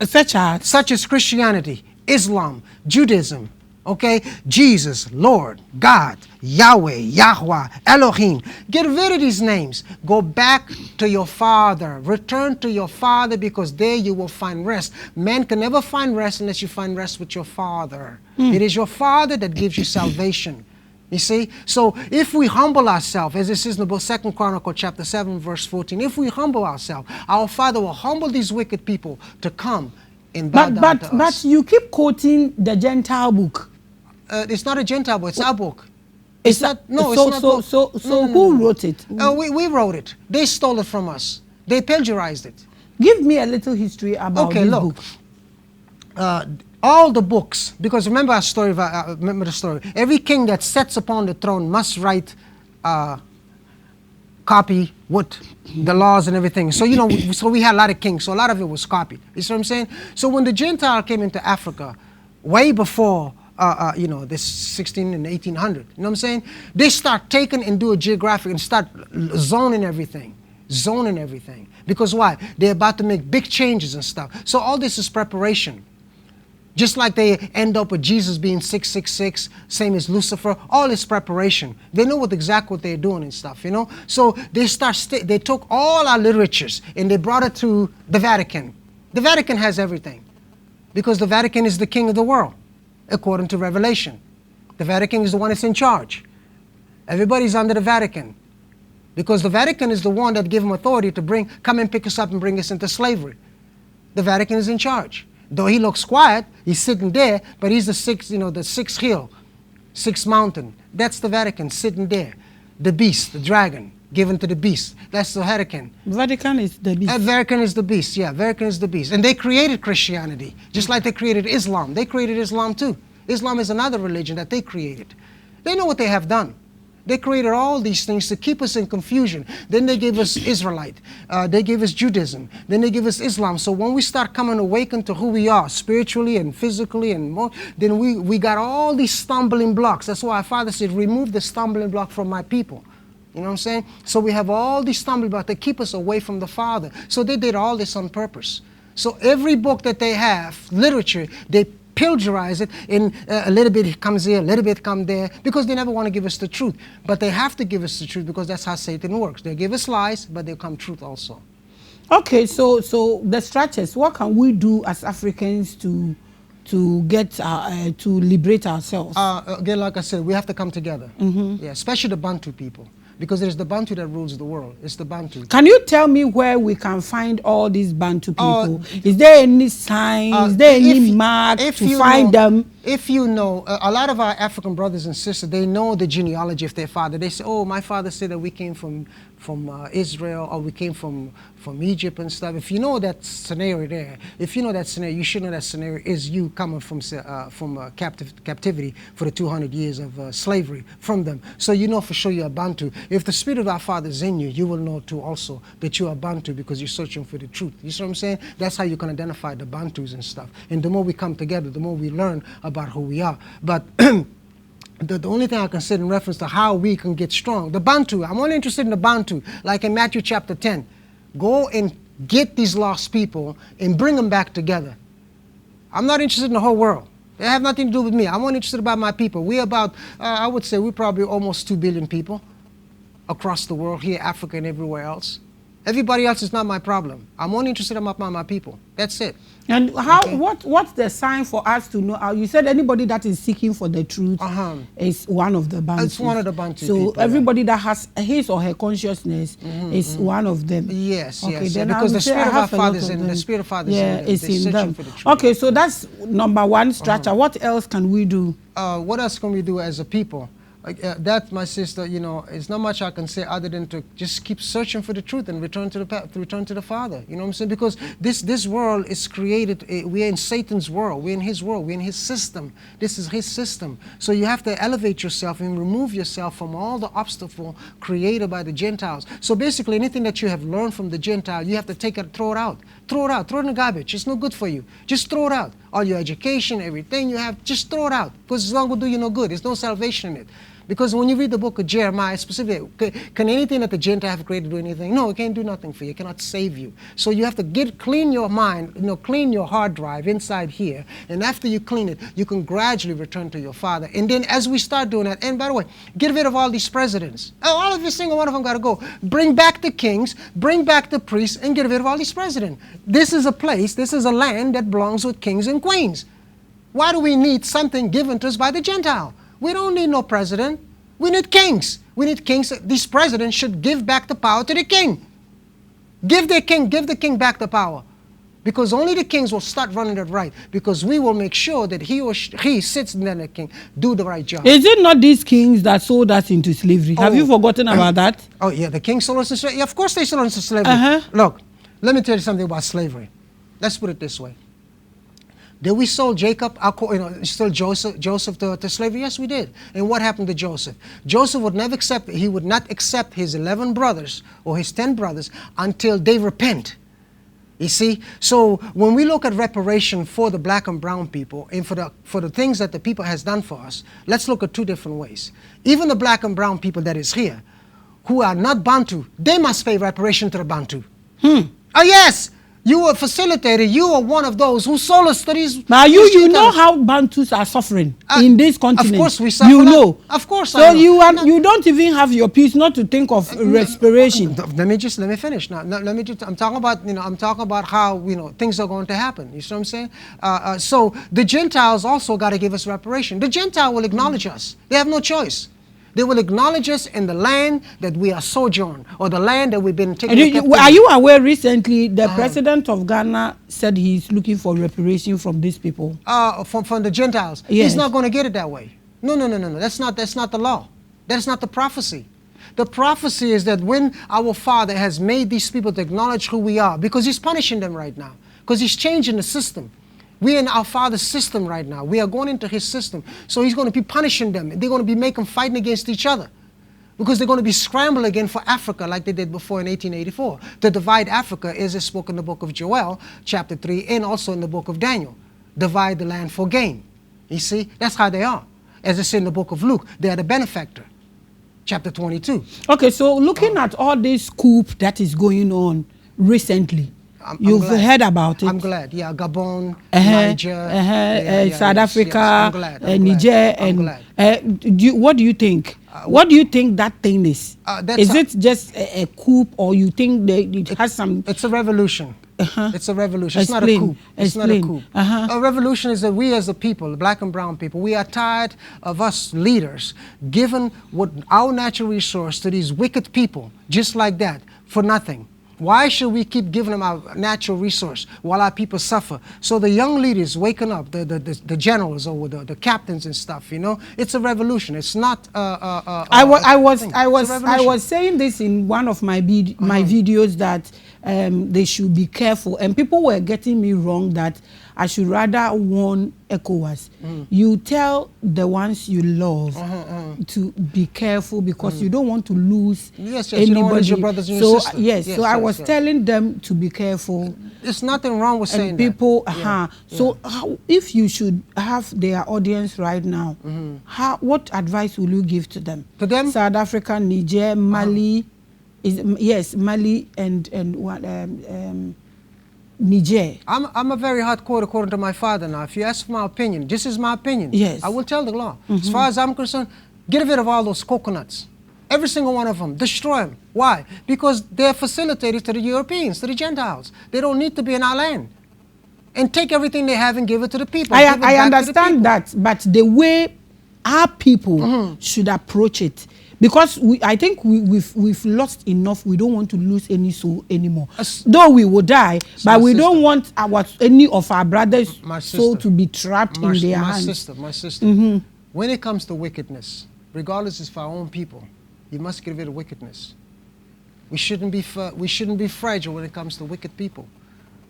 Such as Christianity, Islam, Judaism, okay? Jesus, Lord, God, Yahweh, Yahweh, Elohim. Get rid of these names. Go back to your Father. Return to your Father, because there you will find rest. Man can never find rest unless you find rest with your Father. It is your Father that gives you salvation. You see? So if we humble ourselves, as it says in the book 2 Chronicles chapter 7, verse 14, if we humble ourselves, our Father will humble these wicked people to come and bow down to us. But you keep quoting the Gentile book. It's not a Gentile book, it's our book. It's not. No, it's not. So who wrote it? We wrote it. They stole it from us. They plagiarized it. Give me a little history about this book. All the books, because remember our story. Remember the story. Every king that sits upon the throne must write, copy what the laws and everything. So so we had a lot of kings. So a lot of it was copied. You see what I'm saying? So when the Gentile came into Africa, way before this 16 and 1800, you know what I'm saying? They start taking and do a geographic and start zoning everything. Because why? They're about to make big changes and stuff. So all this is preparation. Just like they end up with Jesus being 666, same as Lucifer, all this preparation. They know exactly what they're doing and stuff, you know? So they took all our literatures and they brought it to the Vatican. The Vatican has everything, because the Vatican is the king of the world, according to Revelation. The Vatican is the one that's in charge. Everybody's under the Vatican, because the Vatican is the one that gave them authority to come and pick us up and bring us into slavery. The Vatican is in charge. Though he looks quiet, he's sitting there, but he's the sixth hill, sixth mountain. That's the Vatican sitting there. The beast, the dragon, given to the beast. That's the Vatican. Vatican is the beast. Vatican is the beast, yeah, Vatican is the beast. And they created Christianity, just like they created Islam. They created Islam too. Islam is another religion that they created. They know what they have done. They created all these things to keep us in confusion. Then they gave us Israelite. They gave us Judaism. Then they gave us Islam. So when we start coming awakened to who we are, spiritually and physically and more, then we got all these stumbling blocks. That's why our Father said, remove the stumbling block from my people. You know what I'm saying? So we have all these stumbling blocks that keep us away from the Father. So they did all this on purpose. So every book that they have, literature, they plagiarize it, and a little bit comes here, a little bit comes there, because they never want to give us the truth. But they have to give us the truth, because that's how Satan works. They give us lies, but they'll come truth also. Okay, so the structures, what can we do as Africans to get to liberate ourselves? Again, like I said, we have to come together. Yeah, especially the Bantu people. Because there's the Bantu that rules the world. It's the Bantu. Can you tell me where we can find all these Bantu people? Is there any sign? Is there any mark to find them? If you know, a lot of our African brothers and sisters, they know the genealogy of their father. They say, oh, my father said that we came from Israel, or we came from Egypt and stuff. If you know that scenario there, if you know that scenario, you should know that scenario is you coming from captivity for the 200 years of slavery from them. So you know for sure you're a Bantu. If the spirit of our Father is in you, you will know too also that you are Bantu, because you're searching for the truth. You see what I'm saying? That's how you can identify the Bantus and stuff. And the more we come together, the more we learn about who we are. But the only thing I can say in reference to how we can get strong, the Bantu, I'm only interested in the Bantu, like in Matthew chapter 10. Go and get these lost people and bring them back together. I'm not interested in the whole world. They have nothing to do with me. I'm only interested about my people. We're about, I would say we're probably almost 2 billion people across the world, here, Africa and everywhere else. Everybody else is not my problem. I'm only interested in my people. That's it. And how? Okay. What's the sign for us to know? You said anybody that is seeking for the truth is one of the Bantu. It's one of the Bantu so people. Everybody that has his or her consciousness is one of them. Yes, okay, yes. Then because the Spirit of our Father is in the Spirit of Father is in them. Okay, so that's number one structure. What else can we do? What else can we do as a people? That, my sister, you know, is not much I can say other than to just keep searching for the truth and return to the Father. You know what I'm saying? Because this world is created. We're in Satan's world. We're in his world. We're in his system. This is his system. So you have to elevate yourself and remove yourself from all the obstacle created by the Gentiles. So basically, anything that you have learned from the Gentile, you have to take it, throw it out. Throw it out. Throw it in the garbage. It's no good for you. Just throw it out. All your education, everything you have, just throw it out. Because it's not going to do you no good. There's no salvation in it. Because when you read the book of Jeremiah, specifically, can anything that the Gentile have created do anything? No, it can't do nothing for you. It cannot save you. So you have to clean your mind, you know, clean your hard drive inside here. And after you clean it, you can gradually return to your Father. And then as we start doing that, and by the way, get rid of all these presidents. All of every single one of them got to go. Bring back the kings, bring back the priests, and get rid of all these presidents. This is a place, this is a land that belongs with kings and queens. Why do we need something given to us by the Gentile? We don't need no president. We need kings. We need kings. These presidents should give back the power to the king. Give the king back the power. Because only the kings will start running it right. Because we will make sure that he sits in the king, do the right job. Is it not these kings that sold us into slavery? Have you forgotten about that? Oh, yeah, the kings sold us into slavery. Yeah, of course they sold us into slavery. Look, let me tell you something about slavery. Let's put it this way. Did we sell Jacob, still Joseph to slavery? Yes, we did. And what happened to Joseph? Joseph would never accept, he would not accept his 11 brothers or his 10 brothers until they repent. You see? So when we look at reparation for the black and brown people and for the things that the people has done for us, let's look at two different ways. Even the black and brown people that is here, who are not Bantu, they must pay reparation to the Bantu. Oh, yes! You were facilitator. You are one of those who sold us to these. Now you know how Bantus are suffering in this continent. Of course we suffer. You know. Of course. So you don't even have your peace not to think of respiration. Let me finish now. I'm talking about how things are going to happen. You see what I'm saying? So the Gentiles also got to give us reparation. The Gentile will acknowledge us. They have no choice. They will acknowledge us in the land that we are sojourned, or the land that we've been taken captivity. Are you aware recently the president of Ghana said he's looking for reparation from these people? From the Gentiles? Yes. He's not going to get it that way. No. That's not the law. That's not the prophecy. The prophecy is that when our Father has made these people to acknowledge who we are, because he's punishing them right now, because he's changing the system. We're in our Father's system right now. We are going into his system. So he's going to be punishing them. They're going to be making fighting against each other. Because they're going to be scrambling again for Africa like they did before in 1884. To divide Africa, as is spoken in the book of Joel, chapter 3, and also in the book of Daniel. Divide the land for gain. You see? That's how they are. As it's in the book of Luke, they are the benefactor. Chapter 22. Okay, so looking at all this coup that is going on recently, You've heard about it. I'm glad. Yeah, Gabon, Niger, South Africa, Niger, and what do you think? What do you think that thing is? Is it just a coup, or you think that it has some? It's a revolution. It's a revolution. It's not a coup. It's not a coup. A revolution is that we as a people, black and brown people, we are tired of us leaders giving what our natural resource to these wicked people, just like that, for nothing. Why should we keep giving them our natural resource while our people suffer? So the young leaders waking up, the generals or the captains and stuff, it's a revolution. It's not I was saying this in one of my videos that they should be careful, and people were getting me wrong that I should rather warn ECOWAS. You tell the ones you love to be careful because you don't want to lose anybody. You don't want to lose your brothers and your sisters. So I was telling them to be careful. There's nothing wrong with saying people, that. So if you should have their audience right now, what advice will you give to them? To them? South Africa, Niger, Mali, Mali and what? Niger. I'm a very hardcore according to my father now. If you ask for my opinion, this is my opinion. Yes. I will tell the law. As far as I'm concerned, get rid of all those coconuts. Every single one of them. Destroy them. Why? Because they're facilitated to the Europeans, to the Gentiles. They don't need to be in our land. And take everything they have and give it to the people. I understand that, but the way our people should approach it, because I think we've lost enough. We don't want to lose any soul anymore. Though we will die, but we don't want any of our brothers' soul to be trapped in their hands. My sister. When it comes to wickedness, regardless if our own people, you must get rid of wickedness. We shouldn't be fragile when it comes to wicked people.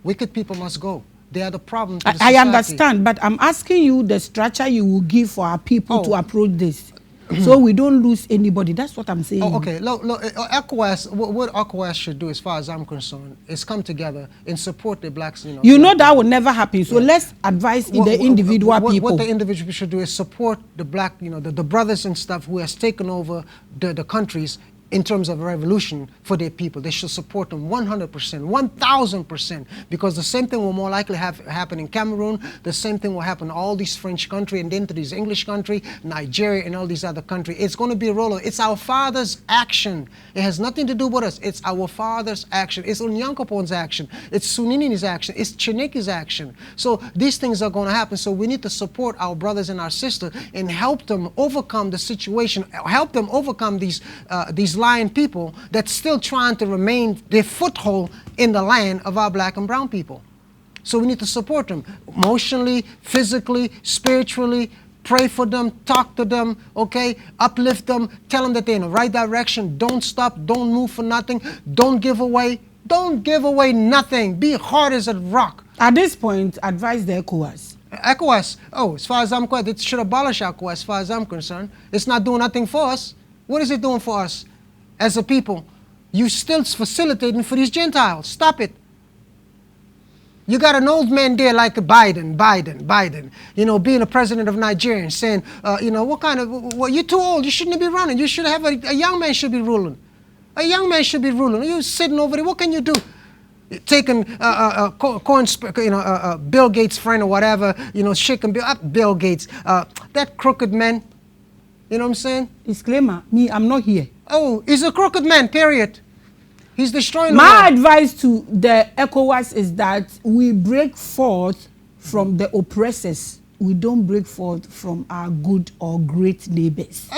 Wicked people must go. They are the problem to the society. I understand, but I'm asking you the structure you will give for our people to approach this, so we don't lose anybody. That's what I'm saying. Okay. Look, ECOWAS, what ECOWAS should do, as far as I'm concerned, is come together and support the blacks. You know that will never happen. So let's advise the individual people. What the individual people should do is support the black, the brothers and stuff who has taken over the countries in terms of a revolution for their people. They should support them 100%, 1,000%, because the same thing will more likely happen in Cameroon, the same thing will happen in all these French countries, and then to these English countries, Nigeria, and all these other countries. It's going to be a roller. It's our Father's action. It has nothing to do with us. It's our Father's action. It's Onyankopon's action. It's Sunini's action. It's Chineki's action. So these things are going to happen. So we need to support our brothers and our sisters and help them overcome the situation, help them overcome these lying people that's still trying to remain their foothold in the land of our black and brown people. So we need to support them emotionally, physically, spiritually, pray for them, talk to them, okay, uplift them, tell them that they're in the right direction, don't stop, don't move for nothing, don't give away nothing, be hard as a rock. At this point, advise the ECOWAS. ECOWAS, as far as I'm concerned, it should abolish ECOWAS as far as I'm concerned. It's not doing nothing for us. What is it doing for us? As a people, you still facilitating for these Gentiles. Stop it. You got an old man there like Biden, being a president of Nigeria and saying, you're too old, you shouldn't be running. You should have a young man should be ruling. A young man should be ruling. You're sitting over there, what can you do? Taking Bill Gates' friend or whatever, shaking Bill Gates, that crooked man. You know what I'm saying? Disclaimer, I'm not here. Oh, he's a crooked man, period. He's destroying the world. My world. advice to the ECOWAS is that we break forth from the oppressors. We don't break forth from our good or great neighbors.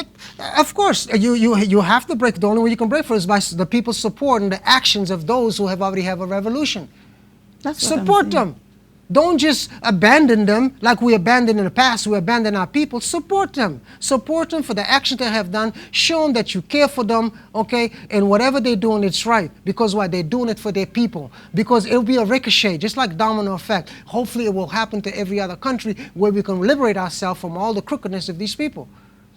Of course, you have to break. The only way you can break forth is by the people's support and the actions of those who have already have a revolution. That's support them. Don't just abandon them like we abandoned in the past. We abandoned our people. Support them. Support them for the action they have done. Show them that you care for them, okay? And whatever they're doing, it's right. Because why? They're doing it for their people. Because it'll be a ricochet, just like domino effect. Hopefully it will happen to every other country where we can liberate ourselves from all the crookedness of these people,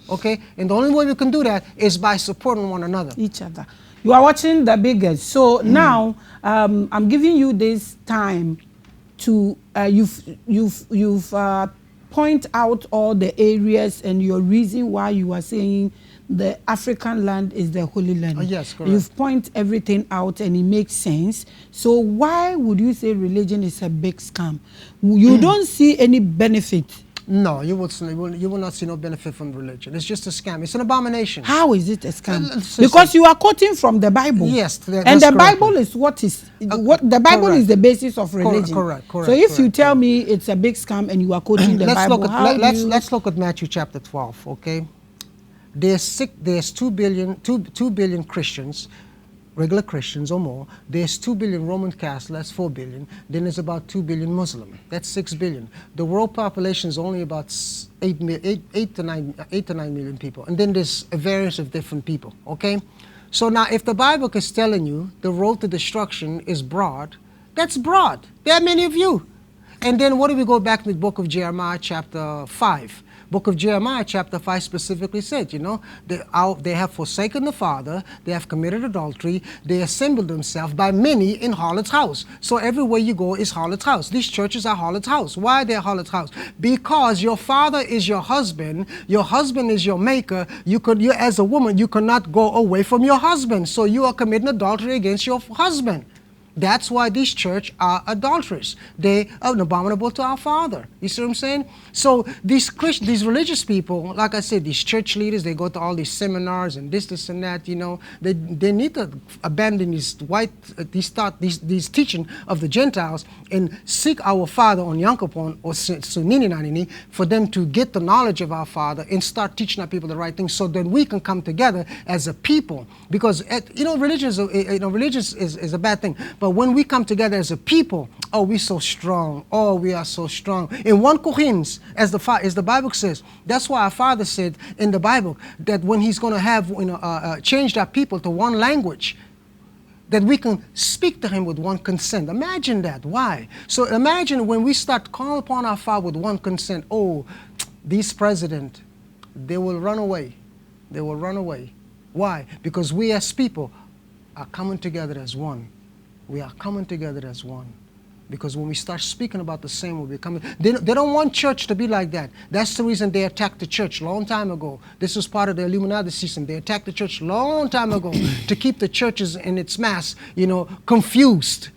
okay? And the only way we can do that is by supporting one another. Each other. You are watching The Biggest. So now I'm giving you this time to you've point out all the areas and your reason why you are saying the African land is the Holy Land. Oh, yes, correct. You've point everything out and it makes sense. So why would you say religion is a big scam? You don't see any benefit. No, you will not see no benefit from religion. It's just a scam. It's an abomination. How is it a scam? Because you are quoting from the Bible. Yes, and the Bible is what the Bible is the basis of religion. Correct. So if you tell me it's a big scam and you are quoting the Bible, let's look at Matthew chapter 12. Okay, there's 2 billion Christians. Regular Christians or more. There's 2 billion Roman Catholics, that's 4 billion. Then there's about 2 billion Muslim, that's 6 billion. The world population is only about 8 to 9 million people. And then there's a variance of different people, okay? So now if the Bible is telling you the road to destruction is broad, that's broad. There are many of you. And then what do we go back to the book of Jeremiah chapter 5? Book of Jeremiah chapter 5 specifically said, they have forsaken the Father, they have committed adultery, they assembled themselves by many in harlot's house. So everywhere you go is harlot's house. These churches are harlot's house. Why are they harlot's house? Because your father is your husband is your maker. You as a woman, you cannot go away from your husband. So you are committing adultery against your husband. That's why these church are adulterous. They are abominable to our Father. You see what I'm saying? So these religious people, like I said, these church leaders, they go to all these seminars and this and that. You know, they need to abandon these these teaching of the Gentiles and seek our Father on Yankapon or Sunini Nanini for them to get the knowledge of our Father and start teaching our people the right things, so that we can come together as a people. Because religion is a bad thing. But when we come together as a people, oh, we're so strong. Oh, we are so strong. In 1 Corinthians, as the Bible says, that's why our Father said in the Bible that when He's going to have changed our people to one language, that we can speak to Him with one consent. Imagine that. Why? So imagine when we start calling upon our Father with one consent. Oh, these president, they will run away. They will run away. Why? Because we as people are coming together as one. We are coming together as one. Because when we start speaking about the same, we'll be coming. They don't want church to be like that. That's the reason they attacked the church a long time ago. This was part of the Illuminati system. They attacked the church a long time ago to keep the churches in its mass, confused.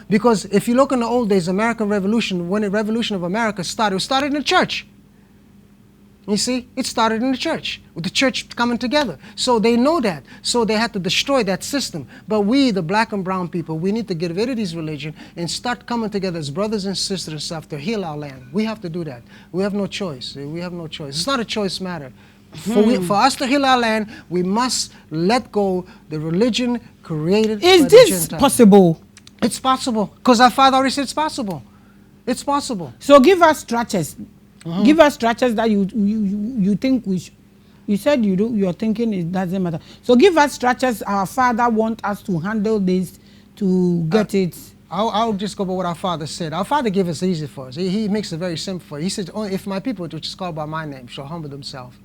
Because if you look in the old days, American Revolution, when the Revolution of America started, it started in the church. You see, it started in the church, with the church coming together. So they know that. So they had to destroy that system. But we, the black and brown people, we need to get rid of these religion and start coming together as brothers and sisters and stuff to heal our land. We have to do that. We have no choice. We have no choice. It's not a choice matter. For us to heal our land, we must let go the religion created by the Gentiles. Is this possible? It's possible. Because our Father already said it's possible. It's possible. So give us structures. Give us structures that you think we should. You said you're thinking it doesn't matter. So give us structures our Father wants us to handle this to get it. I'll just go by what our Father said. Our Father gave us easy for us. He makes it very simple for us. He said, if my people, which is called by my name, shall humble themselves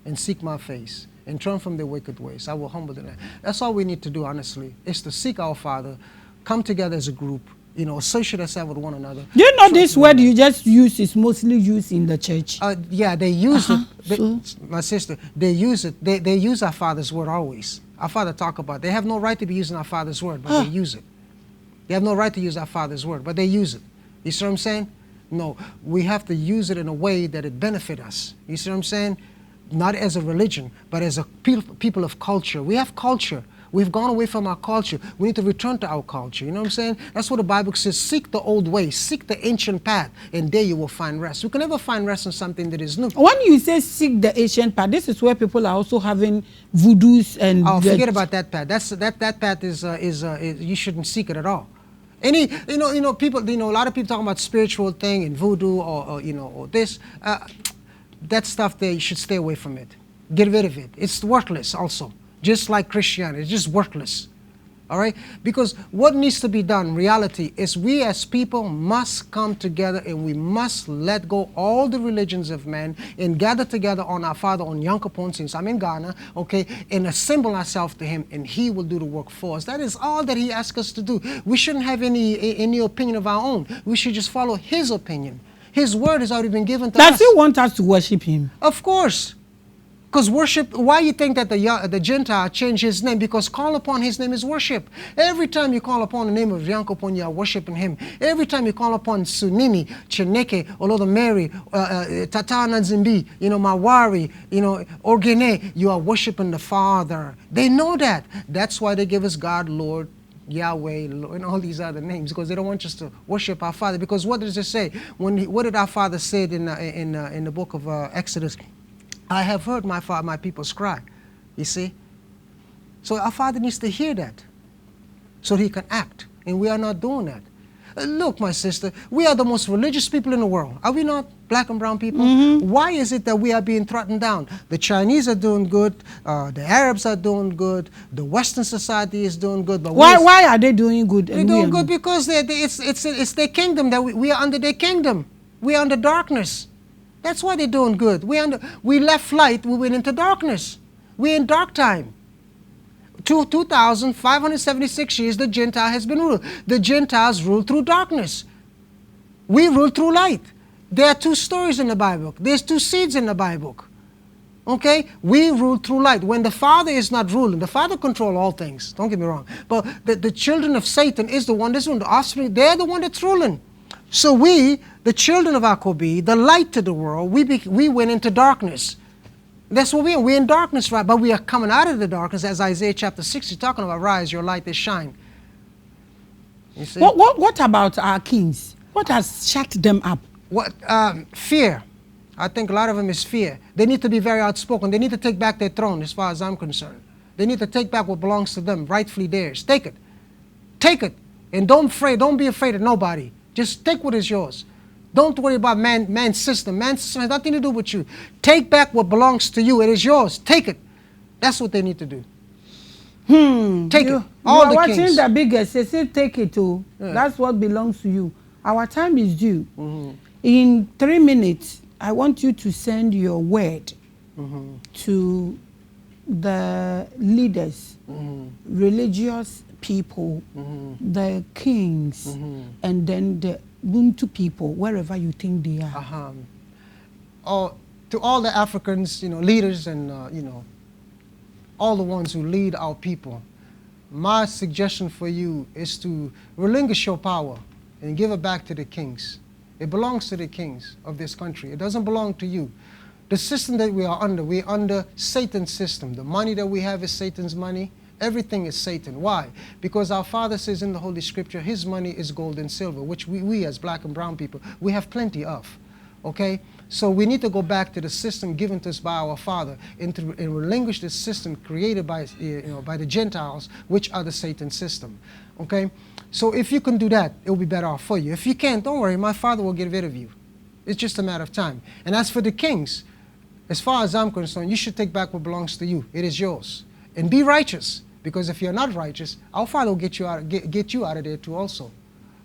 and seek my face and turn from their wicked ways, I will humble them. That's all we need to do, honestly, is to seek our Father, come together as a group, associate ourselves with one another. Do you know this word you just used is mostly used in the church? Yeah, they use it. My sister, they use it. They use our Father's word always. Our Father talk about it. They have no right to be using our Father's word, but they use it. They have no right to use our Father's word, but they use it. You see what I'm saying? No, we have to use it in a way that it benefit us. You see what I'm saying? Not as a religion, but as a people of culture. We have culture. We've gone away from our culture. We need to return to our culture. You know what I'm saying? That's what the Bible says. Seek the old way. Seek the ancient path. And there you will find rest. We can never find rest in something that is new. When you say seek the ancient path, this is where people are also having voodoos and... Oh, forget about that path. That path is you shouldn't seek it at all. People, a lot of people talking about spiritual thing and voodoo or this. That stuff there, you should stay away from it. Get rid of it. It's worthless also. Just like Christianity, it's just worthless. All right? Because what needs to be done in reality is we as people must come together and we must let go all the religions of men and gather together on our Father on Yankapon, since I'm in Ghana, okay, and assemble ourselves to Him, and He will do the work for us. That is all that He asks us to do. We shouldn't have any opinion of our own. We should just follow His opinion. His word has already been given to us. Does He want us to worship Him? Of course. Because worship, why you think that the Gentile changed his name? Because call upon his name is worship. Every time you call upon the name of Yankopon, you are worshiping him. Every time you call upon Sunini, Chineke, Olodo Mary, Tatana Zimbi, Mawari, Orgene, you are worshiping the Father. They know that. That's why they give us God, Lord, Yahweh, and all these other names, because they don't want us to worship our Father. Because what does it say? What did our Father say in the book of Exodus? I have heard my people's cry. You see? So our Father needs to hear that so He can act. And we are not doing that. Look, my sister, we are the most religious people in the world. Are we not, black and brown people? Mm-hmm. Why is it that we are being trodden down? The Chinese are doing good. The Arabs are doing good. The Western society is doing good. But why are they doing good? They're doing good because it's their kingdom. That we are under their kingdom. We are under darkness. That's why they're doing good. We left light, we went into darkness. We're in dark time. 2,576 years the Gentile has been ruled. The Gentiles rule through darkness. We rule through light. There are two stories in the Bible. There's two seeds in the Bible. Okay? We rule through light. When the Father is not ruling, the Father controls all things. Don't get me wrong. But the children of Satan is the one, the offspring, they're the one that's ruling. So we, the children of Akobe, the light to the world, we went into darkness. That's what we are. We're in darkness, right? But we are coming out of the darkness, as Isaiah chapter 60 talking about, rise, your light is shine. You see? What about our kings? What has shut them up? What fear. I think a lot of them is fear. They need to be very outspoken. They need to take back their throne, as far as I'm concerned. They need to take back what belongs to them, rightfully theirs. Take it. Take it. And don't be afraid of nobody. Just take what is yours. Don't worry about man's system. Man's system has nothing to do with you. Take back what belongs to you. It is yours. Take it. That's what they need to do. Take it. All the watching kings. the biggest. They say take it too. Yeah. That's what belongs to you. Our time is due. In 3 minutes, I want you to send your word to the leaders, religious people, the kings, and then the Ubuntu people, wherever you think they are. To all the Africans, leaders and, all the ones who lead our people, my suggestion for you is to relinquish your power and give it back to the kings. It belongs to the kings of this country. It doesn't belong to you. The system that we're under Satan's system. The money that we have is Satan's money. Everything is Satan. Why? Because our Father says in the Holy Scripture, his money is gold and silver, which we as black and brown people, we have plenty of. Okay? So we need to go back to the system given to us by our Father and relinquish the system created by, by the Gentiles, which are the Satan system. Okay? So if you can do that, it will be better off for you. If you can't, don't worry, my Father will get rid of you. It's just a matter of time. And as for the kings, as far as I'm concerned, you should take back what belongs to you. It is yours. And be righteous, because if you're not righteous, our Father will get you out of there too also.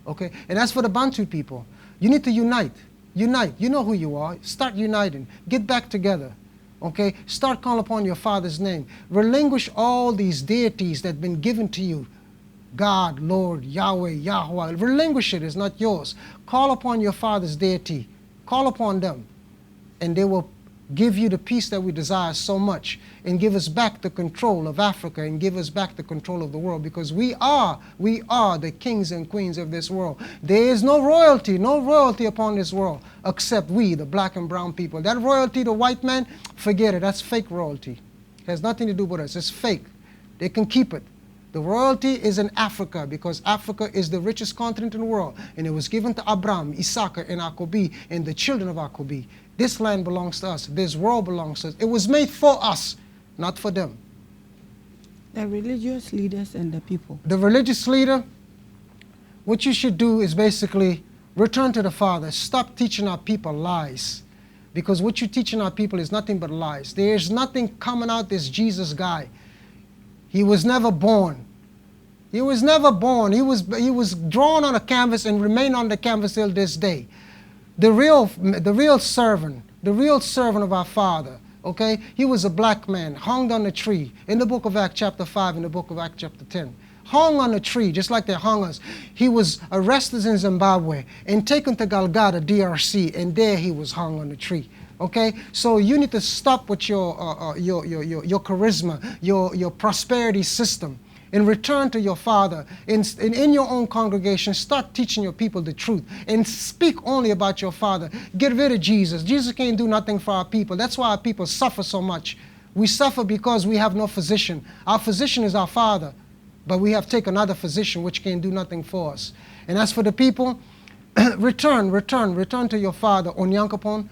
Okay? And as for the Bantu people, you need to unite. Unite. You know who you are. Start uniting. Get back together. Okay? Start calling upon your Father's name. Relinquish all these deities that have been given to you. God, Lord, Yahweh, Yahweh. Relinquish it. It's not yours. Call upon your Father's deity. Call upon them. And they will give you the peace that we desire so much, and give us back the control of Africa, and give us back the control of the world, because we are the kings and queens of this world. There is no royalty upon this world except we, the black and brown people. That royalty, the white man, forget it. That's fake royalty. It has nothing to do with us. It's fake. They can keep it. The royalty is in Africa, because Africa is the richest continent in the world, and it was given to Abraham, Isaac, and Akobe, and the children of Akobe. This land belongs to us. This world belongs to us. It was made for us, not for them. The religious leaders and the people. The religious leader, what you should do is basically return to the Father. Stop teaching our people lies, because what you're teaching our people is nothing but lies. There's nothing coming out this Jesus guy. He was never born. He was never born. He was drawn on a canvas and remained on the canvas till this day. The real servant of our Father, okay? He was a black man, hung on a tree in the book of Acts chapter 5 and the book of Acts chapter 10. Hung on a tree, just like they hung us. He was arrested in Zimbabwe and taken to Golgotha, DRC, and there he was hung on a tree. Okay, so you need to stop with your charisma, your prosperity system, and return to your Father. In your own congregation, start teaching your people the truth, and speak only about your Father. Get rid of Jesus. Jesus can't do nothing for our people. That's why our people suffer so much. We suffer because we have no physician. Our physician is our Father, but we have taken another physician which can do nothing for us. And as for the people, return to your Father, Onyankopon.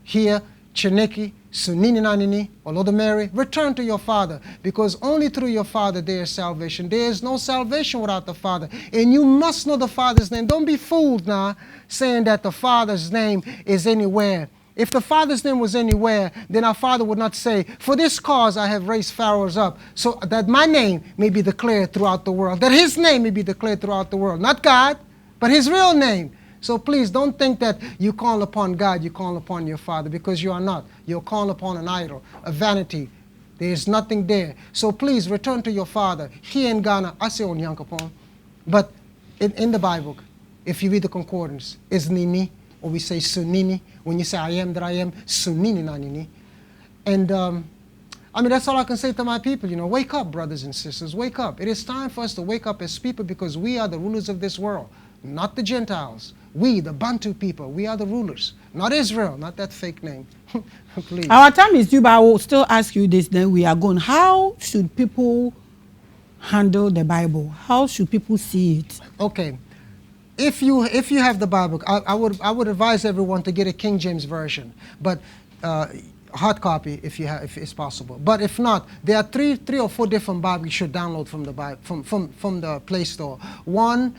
Here, Chineke, Sunini Nanini, Olodumare, return to your Father, because only through your Father there is salvation. There is no salvation without the Father. And you must know the Father's name. Don't be fooled now, saying that the Father's name is anywhere. If the Father's name was anywhere, then our Father would not say, for this cause I have raised pharaohs up, so that my name may be declared throughout the world, that his name may be declared throughout the world. Not God, but his real name. So please don't think that you call upon God, you call upon your Father, because you are not. You're calling upon an idol, a vanity. There is nothing there. So please return to your Father. Here in Ghana, I say Onyankopon, but in the Bible, if you read the concordance, it's Nini, or we say Sunini. When you say I am that I am, Sunini Nanini. And I mean, that's all I can say to my people. You know, wake up, brothers and sisters, wake up. It is time for us to wake up as people, because we are the rulers of this world, not the Gentiles. We, the Bantu people, we are the rulers, not Israel, not that fake name. Please. Our time is due, but I will still ask you this, then we are going. How should people handle the Bible? How should people see it? Okay. If you have the Bible, I would advise everyone to get a King James version, but hard copy if it's possible. But if not, there are three or four different Bibles you should download from the Bible, from the Play Store. One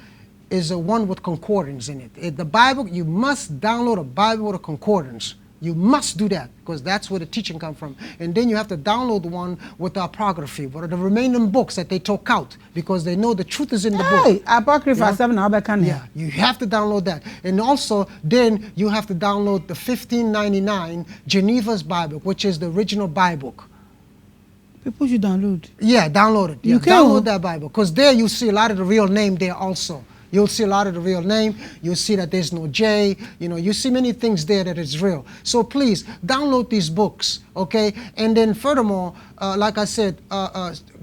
is a one with concordance in it. The Bible, you must download a Bible with a concordance. You must do that, because that's where the teaching comes from. And then you have to download one with the apocryphy, what are the remaining books that they took out, because they know the truth is in the book. Apocrypha 7 Yeah, you have to download that. And also, then you have to download the 1599 Geneva's Bible, which is the original Bible. People should download. Yeah, download it. Yeah, You can download that Bible, because there you see a lot of the real name there also. You'll see a lot of the real name. You'll see that there's no J. You know, you see many things there that is real. So please, download these books, okay? And then furthermore, like I said,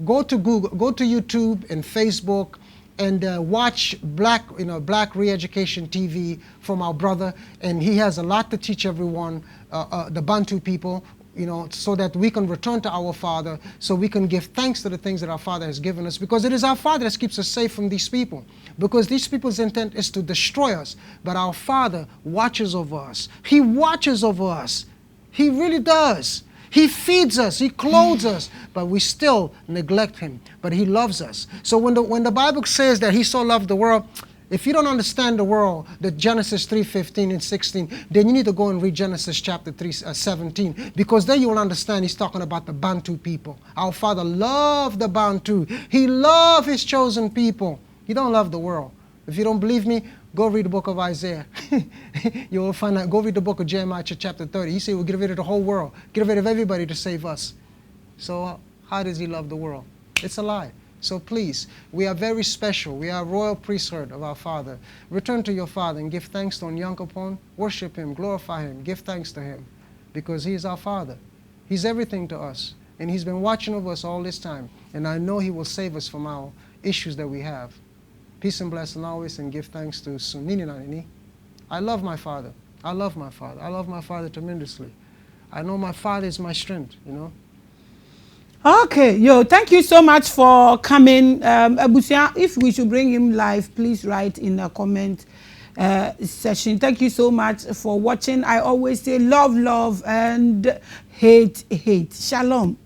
go to Google, go to YouTube and Facebook, and watch Black Re-Education TV from our brother. And he has a lot to teach everyone, the Bantu people, you know, so that we can return to our Father, so we can give thanks to the things that our Father has given us, because it is our Father that keeps us safe from these people, because these people's intent is to destroy us, but our Father watches over us. He watches over us. He really does. He feeds us, He clothes us, but we still neglect Him, but He loves us. So when the Bible says that He so loved the world, if you don't understand the world, the Genesis 3:15 and 16, then you need to go and read Genesis chapter 3:17, because then you will understand He's talking about the Bantu people. Our Father loved the Bantu. He loved His chosen people. He don't love the world. If you don't believe me, go read the book of Isaiah. You will find out. Go read the book of Jeremiah chapter 30. He said we'll get rid of the whole world, get rid of everybody to save us. So how does He love the world? It's a lie. So please, we are very special. We are royal priesthood of our Father. Return to your Father and give thanks to Onyankopon. Worship Him, glorify Him, give thanks to Him, because He is our Father. He's everything to us, and He's been watching over us all this time. And I know He will save us from our issues that we have. Peace and blessing always, and give thanks to Sunini Nanini. I love my Father. I love my Father. I love my Father tremendously. I know my Father is my strength, you know. Okay, thank you so much for coming. Abusia, if we should bring him live, please write in the comment section. Thank you so much for watching. I always say love, love, and hate, hate. Shalom.